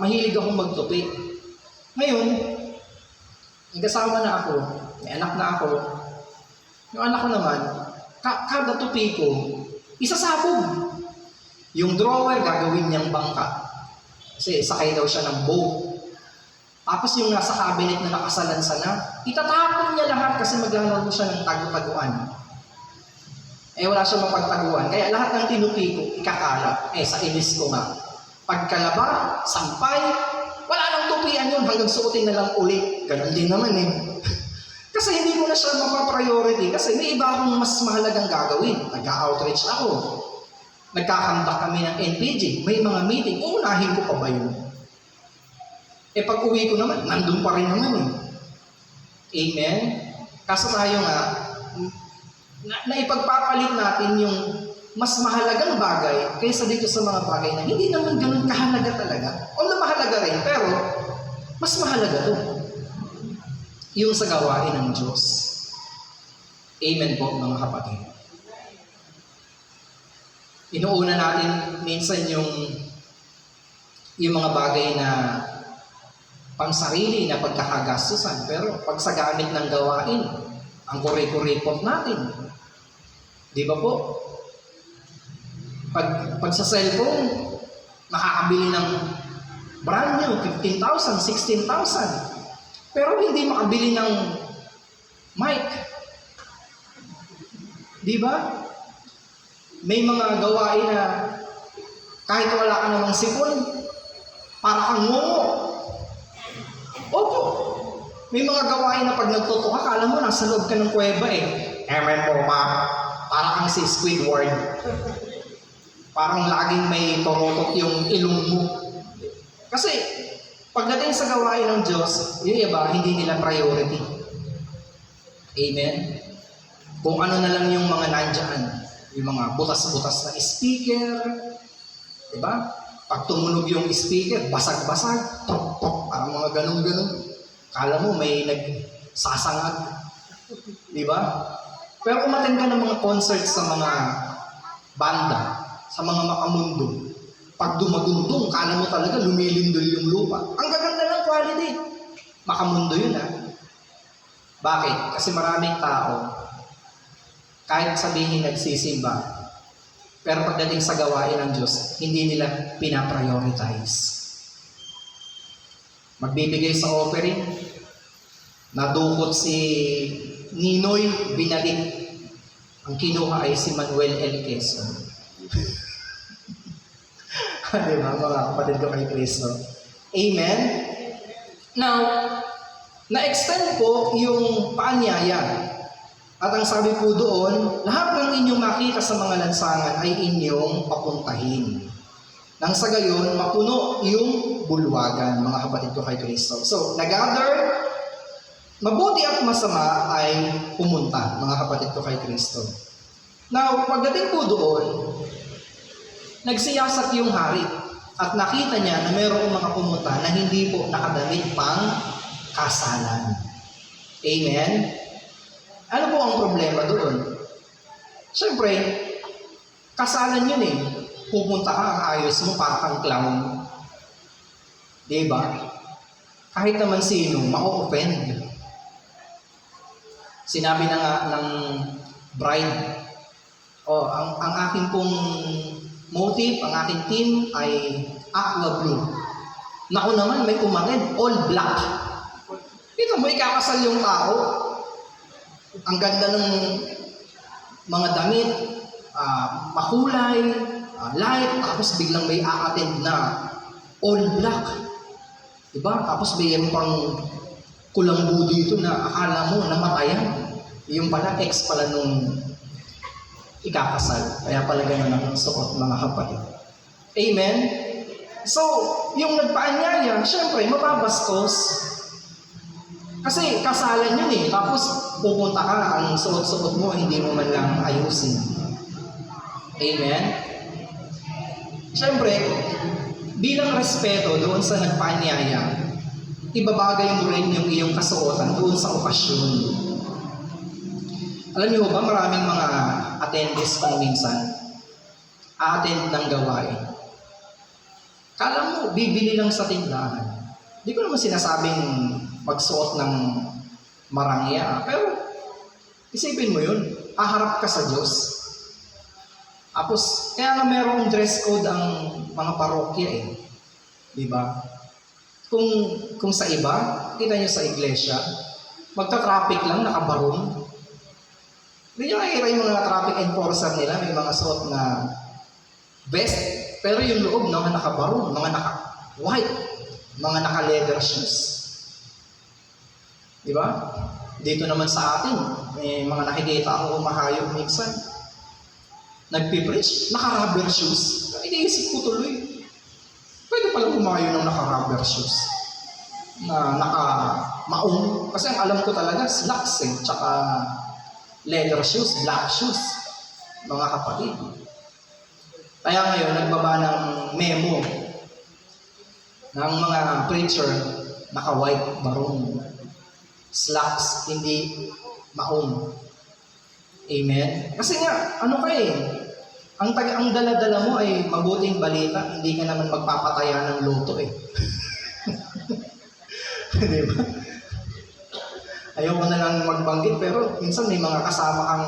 mahilig akong magtupi. Ngayon, nagkasama na ako, may anak na ako. Yung anak ko naman, kada tupi ko, isasabog. Yung drawer, gagawin niyang bangka. Kasi sakay daw siya ng boat. Tapos yung nasa cabinet na nakasalansa na, itatapon niya lahat kasi maglalaro siya ng tago-taguan. Wala siyang mapagtaguan. Kaya lahat ng tinupi ko, ikakalat. Sa inis ko nga. Pagkalaba, sampay, wala nang tupian yun hanggang suotin na lang ulit. Ganun din naman Kasi hindi ko na siya mapapriority kasi may iba akong mas mahalagang gagawin. Nag-outreach ako. Nagkakanta kami ng NPG. May mga meeting. Uunahin ko pa ba yun? Pag uwi ko naman, nandun pa rin naman Amen? Kaso tayo nga, naipagpapalit natin yung mas mahalagang bagay kaysa dito sa mga bagay na hindi naman ganun kahalaga talaga. Although mahalaga rin, pero mas mahalaga to. Yung sa gawain ng Diyos. Amen po, mga kapatid. Inuuna natin minsan yung mga bagay na pangsarili na pagkakagastusan. Pero pag sa gamit ng gawain, ang kure-kuripot natin. Di ba po? Pag sa cellphone, makakabili ng brand new, 15,000, 16,000. Pero hindi makabili ng mic. Di ba? May mga gawain na kahit wala ka namang sipon, para kang ngungo. Opo. May mga gawain na pag nagtutuka, kala mo nasa loob ka ng kuweba Amen po, ma. Para kang si Squidward. Parang laging may torotot yung ilong mo. Kasi, pagdating sa gawain ng Diyos, yung iba, hindi nila priority. Amen? Kung ano na lang yung mga nandyan, yung mga butas-butas na speaker, diba? Pag tumunog yung speaker, basag-basag, tok-tok, parang mga ganun-ganun. Kala mo may nagsasangag. Diba? Pero umattend ka ng mga concert sa mga banda, sa mga makamundo. Pag dumagundong, kala mo talaga lumilindol yung lupa. Ang gaganda ng quality. Makamundo yun Bakit? Kasi maraming tao, kahit sabihin nagsisimba, pero pagdating sa gawain ng Diyos, hindi nila pinaprioritize. Magbibigay sa offering, nadukot si Ninoy, binalik. Ang kinuha ay si Manuel L. Quezon. Diba, mga kapatid ko kay Cristo? Amen? Now, na-extend po yung paanyaya. At ang sabi po doon, lahat ng inyong makita sa mga lansangan ay inyong papuntahin. Nang sa gayon, mapuno yung bulwagan, mga kapatid ko kay Cristo. So, nag-gather, mabuti at masama ay pumunta, mga kapatid ko kay Cristo. Now, pagdating po doon, nagsiyasat yung hari at nakita niya na mayroong mga pumunta na hindi po nakadamit pang kasalan. Amen? Ano po ang problema doon? Siyempre, kasalan yun pupunta ka, ang ayos mo, para kang clown. Diba? Kahit naman sino, mako-offend. Sinabi na nga ng bride, ang aking pong motive, ang aking team ay aqua blue. Naku naman, may umarin, all black. Ito mo, ikakasal yung tao. Ang ganda ng mga damit, makulay, light, tapos biglang may a-attend na all black. Diba? Tapos may pang kulambu dito na akala mo namatayan. Yung pala, ex pala nung ikakasal. Kaya pala ganun ang suot, mga kapatid. Amen? So, yung nagpaanyaya, syempre, mababastos. Kasi kasalan yun eh. Tapos pupunta ka, ang suot-suot mo, hindi mo man lang ayusin. Amen? Siyempre, bilang respeto doon sa nagpaanyaya, ibabagay mo rin yung iyong kasuotan doon sa okasyon. Alam niyo ba, maraming mga attendees kung minsan, attend ng gawain. Kala mo, bibili lang sa tindahan. Di ko naman sinasabing magsuot ng marangya. Pero, isipin mo yun, aharap ka sa Diyos. Tapos, kaya nga merong dress code ang mga parokya eh. Diba? Kung sa iba, kita nyo sa iglesia, magta-traffic lang, nakabarong. Hindi nyo nakikita yung mga traffic enforcer nila, may mga suot na vest, pero yung loob, mga nakabarong, mga naka-white, mga naka-leather shoes. Diba? Dito naman sa atin, may mga nakikita ako umahayog minsan. Nagpipreach, naka-rubber shoes. Iniisip ko tuloy, pwede pala umayo ng naka-rubber shoes. Na naka-maong. Kasi ang alam ko talaga, slacks eh. Tsaka leather shoes, black shoes. Mga kapatid. Kaya ngayon, nagbaba ng memo ng mga preacher, naka-white barong. Slacks, hindi maong. Amen? Kasi nga, ano ka eh, ang dala-dala mo ay mabuting balita, hindi ka naman magpapataya ng loto eh. Di ba? Ayoko na lang magbanggit, pero minsan may mga kasama kang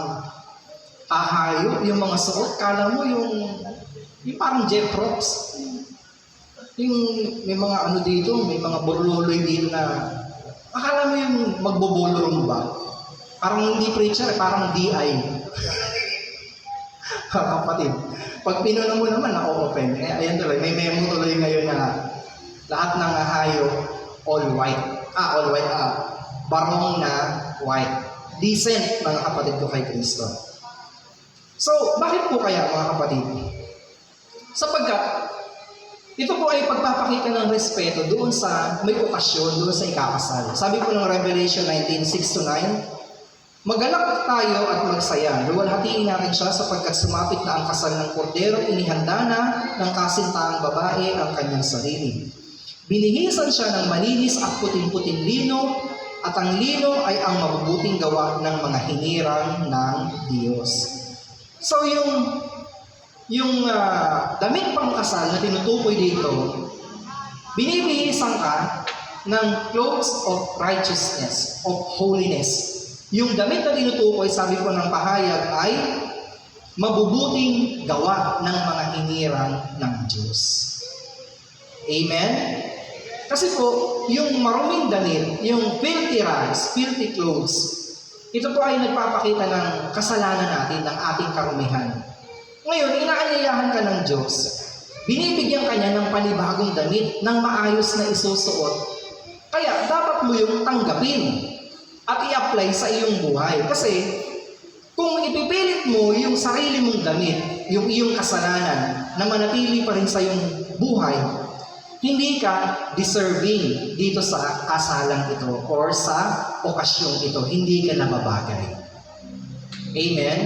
hahayo, yung mga suot, kala mo yung parang Jeff Rocks. Yung may mga ano dito, may mga borloloy dito na akala mo yung magbobolorong ba? Parang hindi preacher, parang DI. Kapatid. Pag pinuno mo naman, nako-open. Ayan tuloy, may memo tuloy ngayon na lahat ng hayo, all white. All white. Barong na white. Decent, mga kapatid ko kay Kristo. So, bakit po kaya, mga kapatid? Sapagkat, ito po ay pagpapakita ng respeto doon sa may okasyon, doon sa ikakasal. Sabi po ng Revelation 19:6-9, magalak tayo at magsaya, luwalhatiin natin siya sapagkat sumapit na ang kasal ng kordero, inihanda na ng kasintaang babae ang kanyang sarili. Binihisan siya ng malinis at puting-puting lino, at ang lino ay ang mabubuting gawa ng mga hinirang ng Diyos. So yung damit pangkasal na tinutukoy dito, binibihisan ka ng clothes of righteousness, of holiness. Yung damit na tinutukoy, sabi ko ng pahayag, ay mabubuting gawa ng mga hinirang ng Diyos. Amen? Kasi po, yung maruming damit, yung filthy rags, filthy clothes, ito po ay nagpapakita ng kasalanan natin, ng ating karumihan. Ngayon, inaanyayahan ka ng Diyos. Binibigyan ka niya ng panibagong damit, ng maayos na isusuot. Kaya, dapat mo yung tanggapin at i-apply sa iyong buhay. Kasi, kung ipipilit mo yung sarili mong damit, yung iyong kasalanan, na manatili pa rin sa iyong buhay, hindi ka deserving dito sa kasalang ito or sa okasyong ito. Hindi ka nababagay. Amen?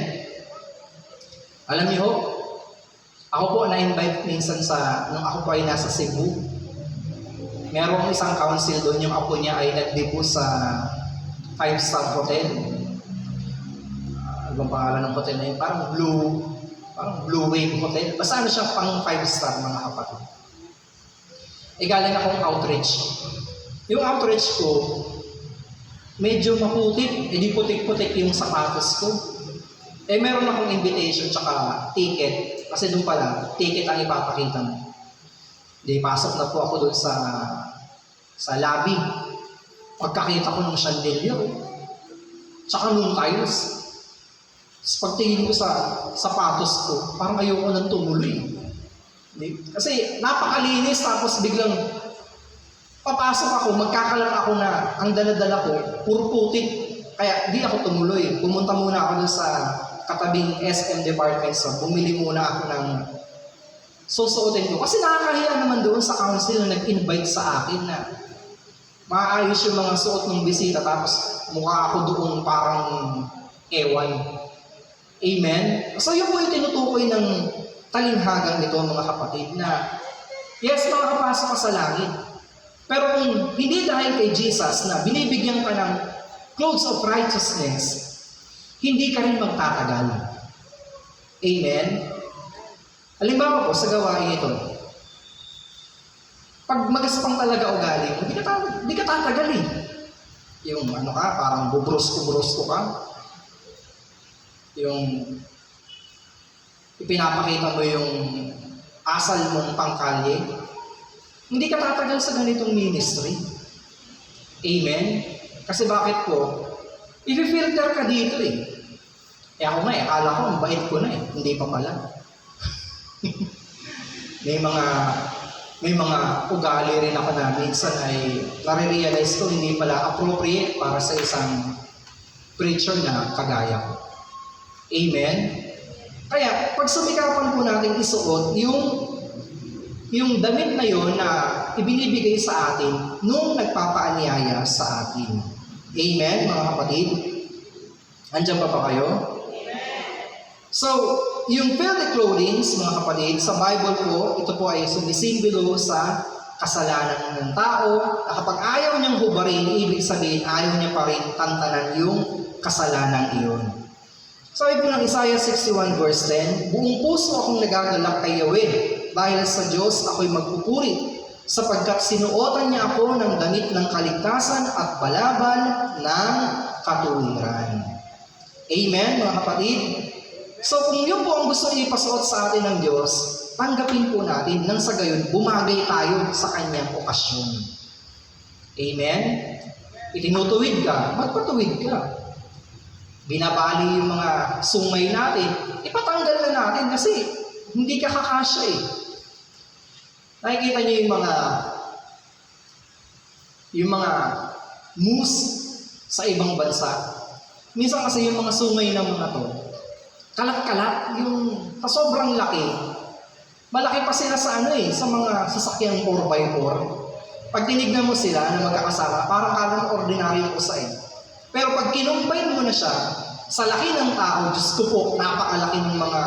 Alam niyo, ako po na-invite minsan nung ako po ay nasa Cebu. Merong isang council doon, yung apo niya ay nag-debut sa 5-star hotel. Ano bang pangalan ng hotel na yun? Parang Blue Parang Blue Wave Hotel. Basta ano siya, pang 5-star mga kapatid. Galing akong outreach. Yung outreach ko, medyo maputik, di putik-putik yung sapatos ko. Meron akong invitation tsaka ticket. Kasi doon pala, ticket ang ipapakita mo. Pasok na po ako doon sa lobby. Pagkakita ko ng chandelier, tsaka nung tiles. Tapos pagtingin ko sa sapatos ko, parang ayoko nang tumuloy. Kasi napakalinis, tapos biglang papasok ako, magkakalang ako na ang dala-dala ko, puro putik. Kaya di ako tumuloy. Pumunta muna ako dun sa katabing SM department store. Bumili muna ako ng susuotin ko. Kasi nakakahiya naman doon sa council na nag-invite sa akin na maayos yung mga suot ng bisita, tapos mukha ako doon parang ewan. Amen? So yun po yung tinutukoy ng talinghagang ito mga kapatid na yes, makakapasok ka sa langit. Pero kung hindi dahil kay Jesus na binibigyan ka ng clothes of righteousness, hindi ka rin magtatagal. Amen? Halimbawa po sa gawain ito, pag magaspang talaga ugali, hindi ka tatagal eh. Yung parang bubrusko ka. Yung ipinapakita mo yung asal mong pangkalye, hindi ka tatagal sa ganitong ministry. Amen? Kasi bakit po? I-filter ka dito eh. Ako nga akala ko, ang bait ko na eh. Hindi pa pala. may mga ugali rin ako na minsan ay nare-realize ko hindi pala appropriate para sa isang preacher na kagaya ko. Amen? Kaya, pag sumikapan po natin isuot yung damit na yon na ibinibigay sa atin nung nagpapaanyaya sa atin. Amen, mga kapatid? Andiyan pa kayo? Amen. So, yung filthy clothing, mga kapatid, sa Bible po, ito po ay sumisimbolo sa kasalanan ng tao, na kapag ayaw niyang hubarin, ibig sabihin, ayaw niya pa rin tantanan yung kasalanan iyon. Sabi po ng Isaiah 61 verse 10, buong puso akong nagagalak kay Yahweh, dahil sa Diyos ako'y magpupuri, sapagkat sinuotan niya ako ng damit ng kaligtasan at balaban ng katuwiran. Amen, mga kapatid? So kung yun po ang gusto ipasuot sa atin ng Diyos, tanggapin po natin nang sa gayon bumagay tayo sa kanyang okasyon. Amen? Itinutuwid ka, magpatuwid ka. Binabali yung mga sungay natin, ipatanggal na natin kasi hindi ka kakasya eh. Nakikita niyo yung mga moose sa ibang bansa. Minsan kasi yung mga sungay ng mga to, kalat-kalat, yung sobrang laki. Malaki pa sila sa sa mga sasakyang 4x4. Pag tinignan mo sila na magkakasama, parang kalang ordinaryong usay. Pero pag kinumbine mo na siya, sa laki ng tao, Diyos ko po, napakalaki ng mga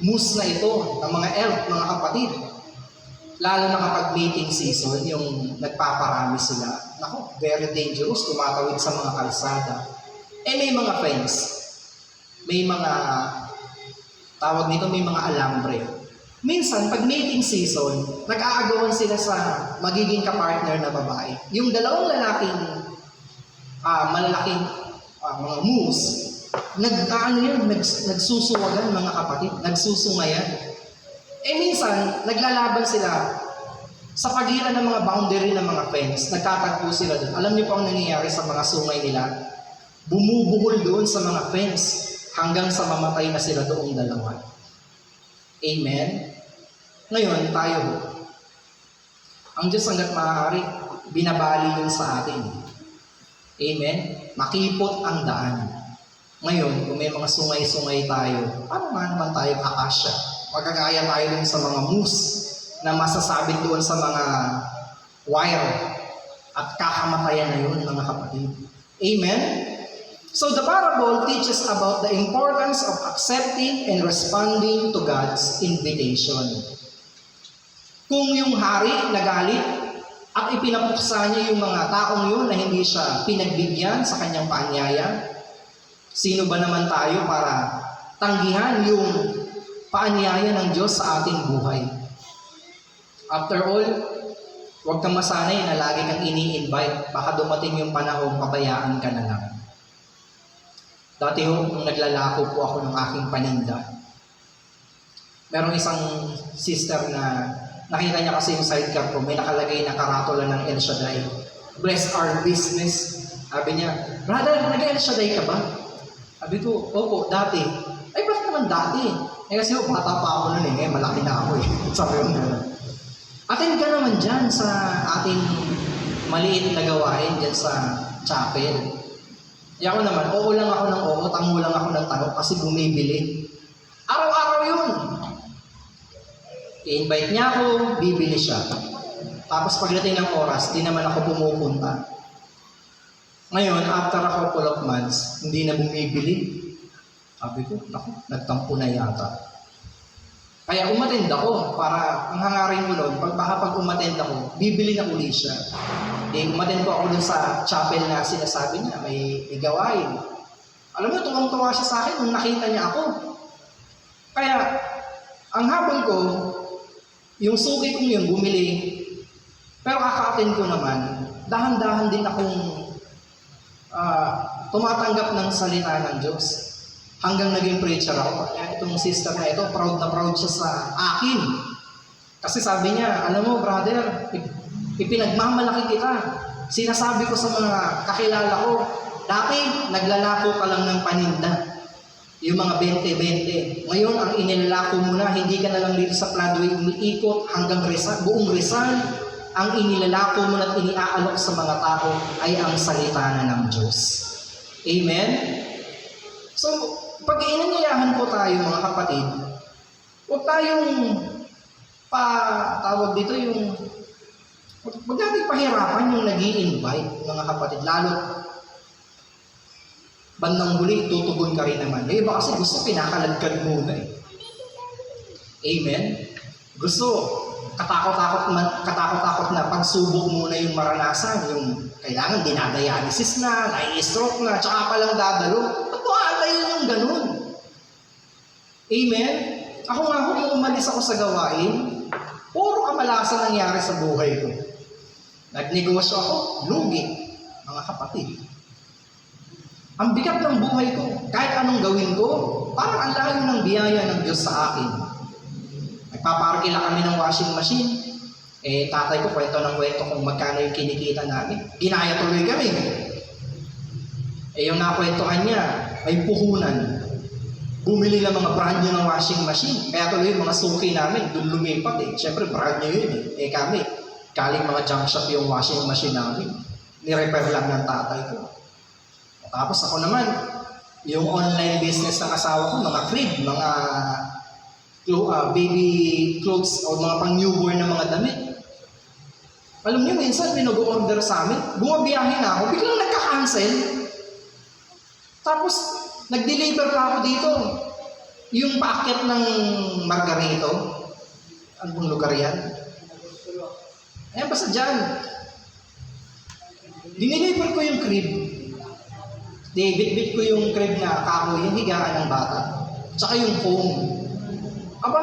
moose na ito, ng mga elk, mga kapatid. Lalo na kapag mating season, yung nagpaparami sila. Naku, very dangerous, tumatawid sa mga kalsada. May mga fence. May mga, tawag nito, may mga alambre. Minsan, pag mating season, nag-aagawan sila sa magiging kapartner na babae. Yung dalawang lalaking malalaking mga moose, nagsusuwagan mga kapatid, nagsusungayan. Minsan, naglalaban sila sa pagitan ng mga boundary ng mga fence, nagtatagpo sila doon. Alam niyo po ang nangyayari sa mga sungay nila? Bumubuhol doon sa mga fence hanggang sa mamatay na sila doong dalawa. Amen? Ngayon, tayo, ang Diyos hanggat maaari, binabali yun sa atin. Amen? Makipot ang daan. Ngayon, kung may mga sungay-sungay tayo, paano nga naman tayo kakasya? Magagaya tayo dun sa mga moose na masasabit doon sa mga wire at kakamatayan na yun, mga kapatid. Amen? So the parable teaches about the importance of accepting and responding to God's invitation. Kung yung hari nagalit at ipinapuksa niya yung mga taong yun na hindi siya pinagbigyan sa kanyang paanyaya, sino ba naman tayo para tanggihan yung paanyaya ng Diyos sa ating buhay. After all, huwag kang masanay na lagi kang ini-invite. Baka dumating yung panahon, pabayaan ka na lang. Dati nung naglalako po ako ng aking paninda, merong isang sister na nakita niya kasi yung sidecar ko, may nakalagay na karatula ng El Shaddai. Bless our business. Sabi niya, brother, nag-El Shaddai ka ba? Sabi ko, opo, dati. Ay, bakit naman dati? Kasi bata pa ako nun malaki na ako Sabi ko na. Attend ka naman dyan sa ating maliit na gawain dyan sa chapel. Ako naman, oo lang ako ng oo, tango lang ako ng tango kasi bumibili. Araw-araw yun. I-invite niya ako, bibili siya. Tapos pagdating ng oras, di naman ako pumupunta. Ngayon, after a couple of months, hindi na bumibili. Sabi ko, naku, nagtampo na yata. Kaya umattend ako para ang hangarin ko noon, pag umattend ako, bibili na uli siya. Umattend ko ako dun sa chapel na sinasabi niya, may gawain. Alam mo, tuwang-tuwa siya sa akin nung nakita niya ako. Kaya, ang habang ko, yung suki kong yun, bumili. Pero kaka-attend ko naman, dahan-dahan din akong tumatanggap ng salita ng Diyos. Hanggang naging preacher ako. Kaya itong sister na ito, proud na proud siya sa akin. Kasi sabi niya, alam mo brother, ipinagmamalaki kita. Sinasabi ko sa mga kakilala ko, dati naglalako ka lang ng paninda. Yung mga 20-20. Ngayon, ang inilalako mo na, hindi ka na lang dito sa Floodway umiikot hanggang Rizal, buong Rizal. Ang inilalako mo at iniaalok sa mga tao ay ang salita na ng Diyos. Amen? So, pag inanyayahan po tayo mga kapatid, huwag tayong tawag dito yung, huwag natin pahirapan yung nag-i-invite mga kapatid, lalo bandang huli, tutugon ka rin naman. Iba kasi gusto pinakalagkad muna Amen? Gusto, katakot-takot na pagsubok muna yung maranasan, yung kailangan dinadialysis na, nai-stroke na, tsaka palang dadalo. Ba't mo aantayin yung ganun? Amen? Ako nga nung umalis ako sa gawain, puro kamalasan nangyari sa buhay ko. Nagnegosyo ako, lugi, mga kapatid. Ang bigat ng buhay ko, kahit anong gawin ko, parang ang layo ng biyaya ng Diyos sa akin. Nagpaparkila kami ng washing machine. Tatay ko kwento ng kwento kung magkano yung kinikita namin. Ginaya tuloy kami. Yung nakwentuhan niya, may puhunan. Bumili ng mga brand new ng washing machine. Kaya tuloy yung mga suki namin, doon lumipat Siyempre brand new yun kami, galing mga junk shop yung washing machine namin. Ni-repair lang ng tatay ko. Tapos ako naman, yung online business ng asawa ko, mga crib, mga baby clothes o mga pang-newborn na mga damit. Alam niyo, minsan pinag-order sa amin, bumabiyahe na ako, biglang nagka-cancel. Tapos, nag-deliver pa ako dito. Yung packet ng Margarito, anong lugar yan? Ayan, basta dyan. Dineliver ko yung crib. Bit-bit ko yung crib na kahoy, yung higaan ng bata. Tsaka yung foam. Aba,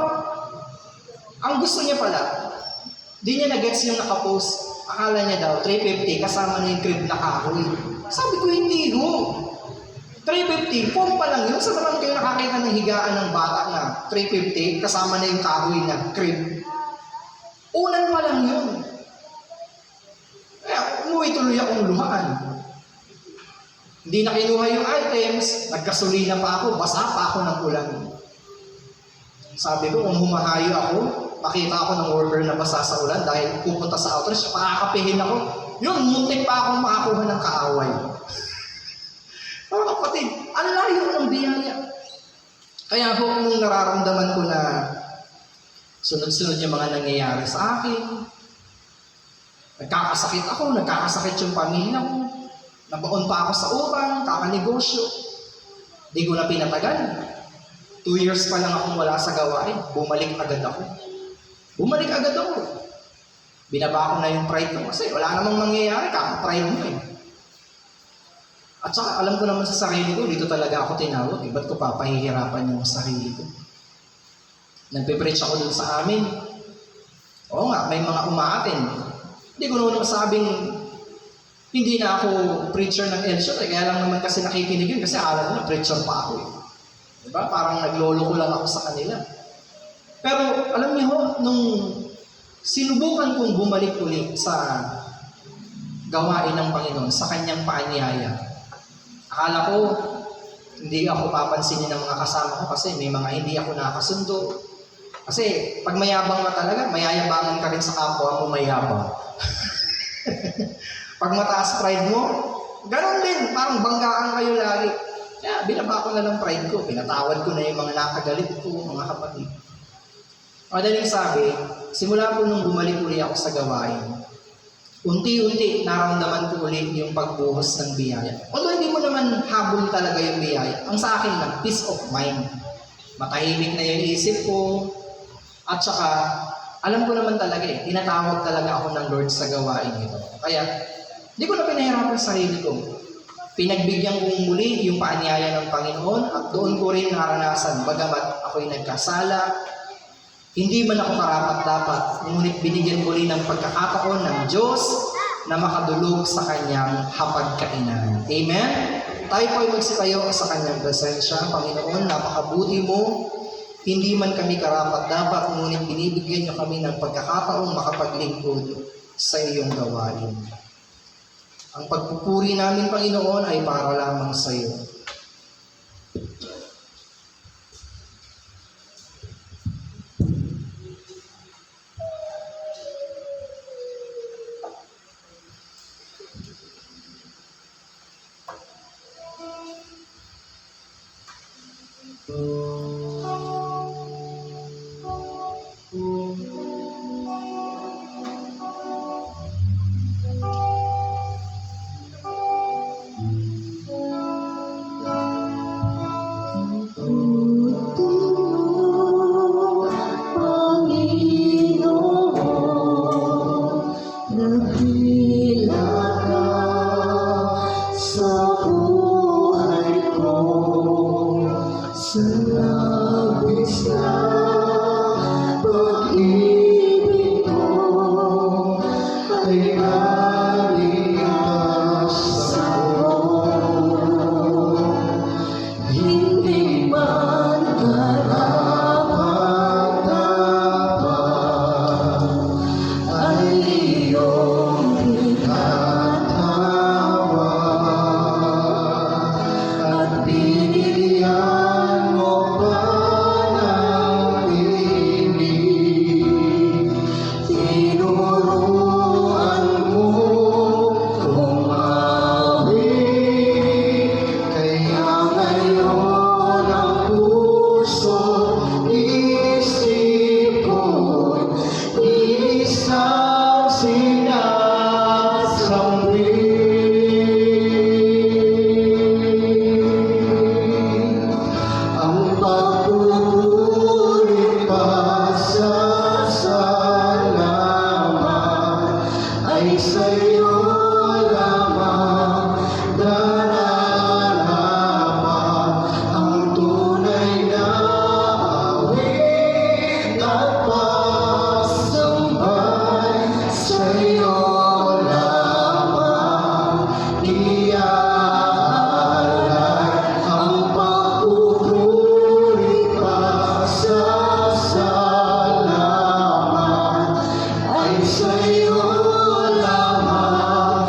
ang gusto niya pala, di niya na-gets yung nakapost. Akala niya daw, 350, kasama na yung crib na kahoy. Sabi ko, hindi ho. 350, foam pa lang yun. Sa naman kayo nakakita ng higaan ng bata na 350, kasama na yung kahoy na crib. Unan pa lang yun. Kaya umuwi tuloy akong luhaan. Hindi na kinuha yung items, nagkasulina pa ako, basa pa ako ng ulan. Sabi ko, kung humahayo ako, makita ako ng worker na basa sa ulan dahil pupunta sa outreach, pakakapihin ako. Yun, muntik pa akong makakuha ng kaaway. Mga kapatid, ang layo ng biyaya. Kaya ho, nung nararamdaman ko na sunod-sunod yung mga nangyayari sa akin, nagkakasakit ako, nagkakasakit yung pamilya ko, nabaon pa ako sa utang, kakanegosyo. Di ko na pinatagal. 2 years pa lang akong wala sa gawain, bumalik agad ako. Binaba ko na yung pride ko kasi wala namang mangyayari, kaka-pride mo At saka alam ko naman sa sarili ko, dito talaga ako tinawag. Ba't ko papahihirapan yung sarili ko? Nagpe-preach ako dun sa amin. Oo nga, may mga umaaten. Hindi ko naman masabing hindi na ako preacher ng Elshot. Kaya lang naman kasi nakikinig yun kasi alam na preacher pa ako eh. Diba? Parang naglolo ko lang ako sa kanila. Pero alam niyo ho, nung sinubukan kong bumalik ulit sa gawain ng Panginoon, sa kanyang paanyaya, akala ko hindi ako papansinin ng mga kasama ko kasi may mga hindi ako nakasundo. Kasi pag mayabang ka talaga, mayayabangan ka rin sa kapwa mo mayabang. Pag mataas pride mo, ganun din, parang banggaan kayo lagi. Kaya binaba ko na lang pride ko, pinatawad ko na yung mga nakagalit ko, mga kapatid. Madaling sabi, simula po nung bumalik uli ako sa gawain, unti-unti naramdaman ko ulit yung pagbuhos ng biyaya. Although hindi mo naman habol talaga yung biyaya, ang sa akin lang, peace of mind. Matahimik na yung isip ko, at saka, alam ko naman talaga tinatawag talaga ako ng Lord sa gawain ito. Kaya, hindi ko na pinahirapan sarili ko. Pinagbigyan kong muli yung paanyaya ng Panginoon at doon ko rin naranasan, bagamat ako'y nagkasala, hindi man ako karapat-dapat, ngunit binigyan ko rin ng pagkakataon ng Diyos na makadulog sa kanyang hapagkainan. Amen? Tayo po ay magsitayo sa kanyang presensya. Panginoon, napakabuti mo. Hindi man kami karapat-dapat, ngunit binibigyan niyo kami ng pagkakataon makapaglingkod sa iyong gawain. Ang pagpupuri namin, Panginoon, ay para lamang sa iyo. Sa'yo lamang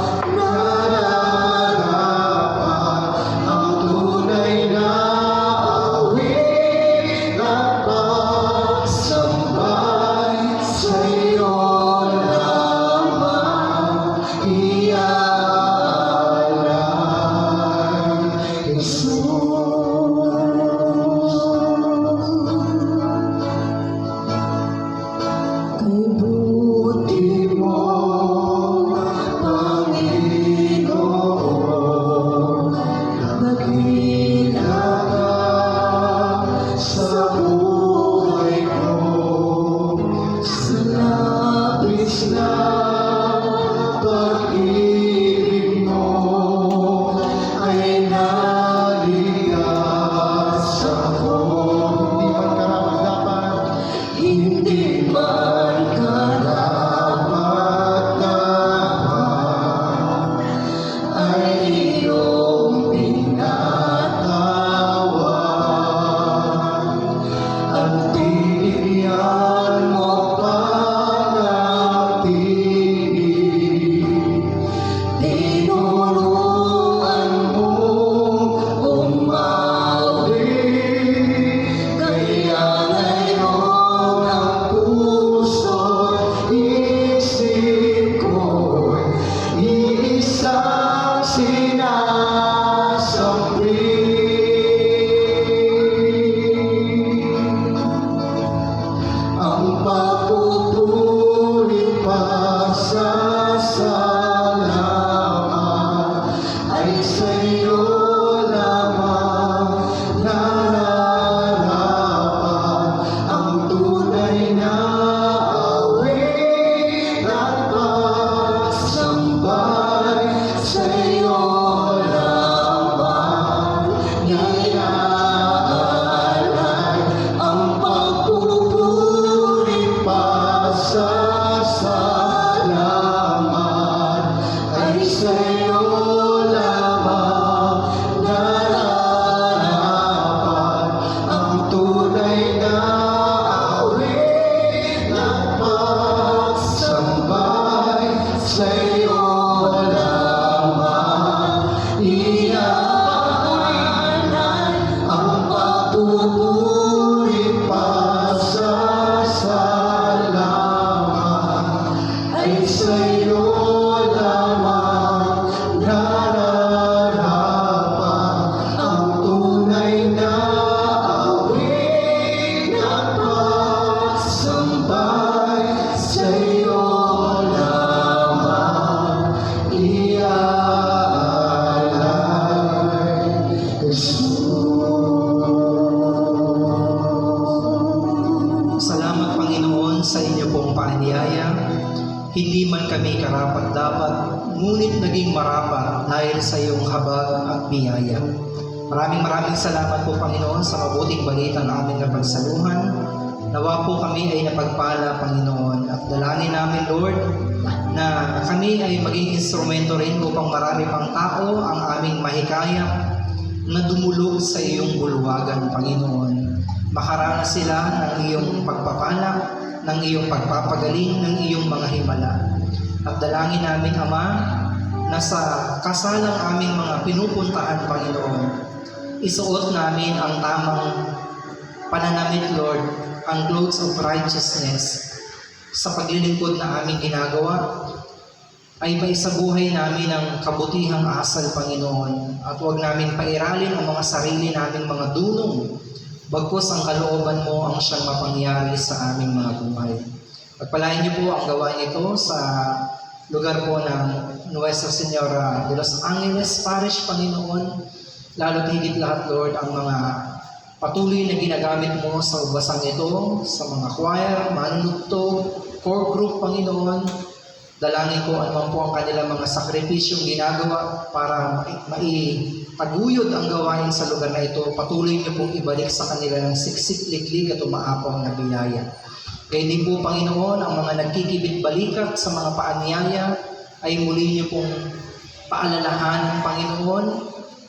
sa'yo lamang iaalay ang papupuri pasasalamat ay sa'yo lamang nararapat ang tunay na awit at pagsambay sa'yo lamang iaalay, Jesus. Salamat Panginoon sa inyo pong paanyaya. Hindi man kami karapat-dapat, ngunit naging marapat dahil sa iyong habag at biyaya. Maraming salamat po Panginoon sa mabuting balita na aming napagsaluhan. Nawa po kami ay napagpala Panginoon at dalangin namin Lord na kami ay maging instrumento rin upang marami pang tao ang aming mahikayat na dumulog sa iyong bulwagan Panginoon. Makaranas sila ng iyong pagpapala, ng iyong pagpapagaling, ng iyong mga himala. At dalangin namin, Ama, na sa kasalang aming mga pinupuntahan, Panginoon, isuot namin ang tamang pananamit, Lord, ang clothes of righteousness sa paglilingkod na aming ginagawa, ay maisabuhay namin ang kabutihang asal, Panginoon, at huwag namin pairalin ang mga sarili naming mga dunong, bagkus ang kalooban mo ang siyang mapangyari sa aming mga buhay. Pagpalain niyo po ang gawa nito sa lugar po ng Nuestra Señora de los Angeles Parish, Panginoon. Lalo't higit lahat, Lord, ang mga patuloy na ginagamit mo sa ubasang ito, sa mga choir, manunugto, core group, Panginoon. Dalangin ko anuman po ang kanilang mga sakripisyong ginagawa para maitaguyod ang gawain sa lugar na ito. Patuloy niyo pong ibalik sa kanila ng siksik, liglig at umaapaw na biyaya. Kaya din po, Panginoon, ang mga nagkikibit-balikat sa mga paanyaya ay muli niyo pong paalalahanan, Panginoon.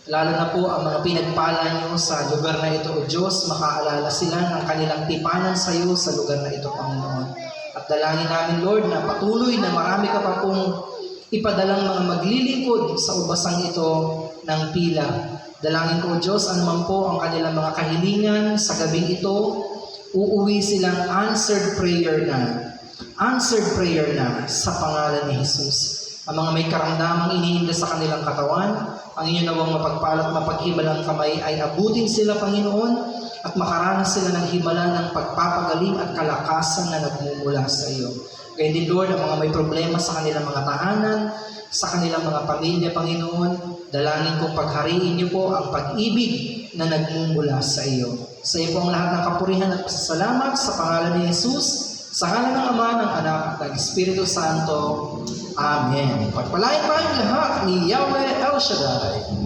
Lalo na po ang mga pinagpala niyo sa lugar na ito, O Diyos, makaalala sila ng kanilang tipanan sa iyo sa lugar na ito, Panginoon. At dalangin namin, Lord, na patuloy na marami ka pa pong ipadalang mga maglilingkod sa ubasang ito ng pila. Dalangin ko, O Diyos, anuman po ang kanilang mga kahilingan sa gabing ito, uuwi silang answered prayer na sa pangalan ni Jesus. Ang mga may karamdamang iniinda sa kanilang katawan, ang inyo nawang mapagpala at mapaghimalang kamay ay abutin sila, Panginoon, at makaranas sila ng himala ng pagpapagaling at kalakasan na nagmumula sa iyo. Kaya din, Lord, ang mga may problema sa kanilang mga tahanan, sa kanilang mga pamilya, Panginoon, dalangin kong paghariin niyo po ang pag-ibig na nagmumula sa iyo. Sa iyo po ang lahat ng kapurihan at pasasalamat sa pangalan ni Jesus, sa ngalan ng Ama, ng Anak, at ng Espiritu Santo. Amen. Pagpalain pa ang lahat ni Yahweh El Shaddai.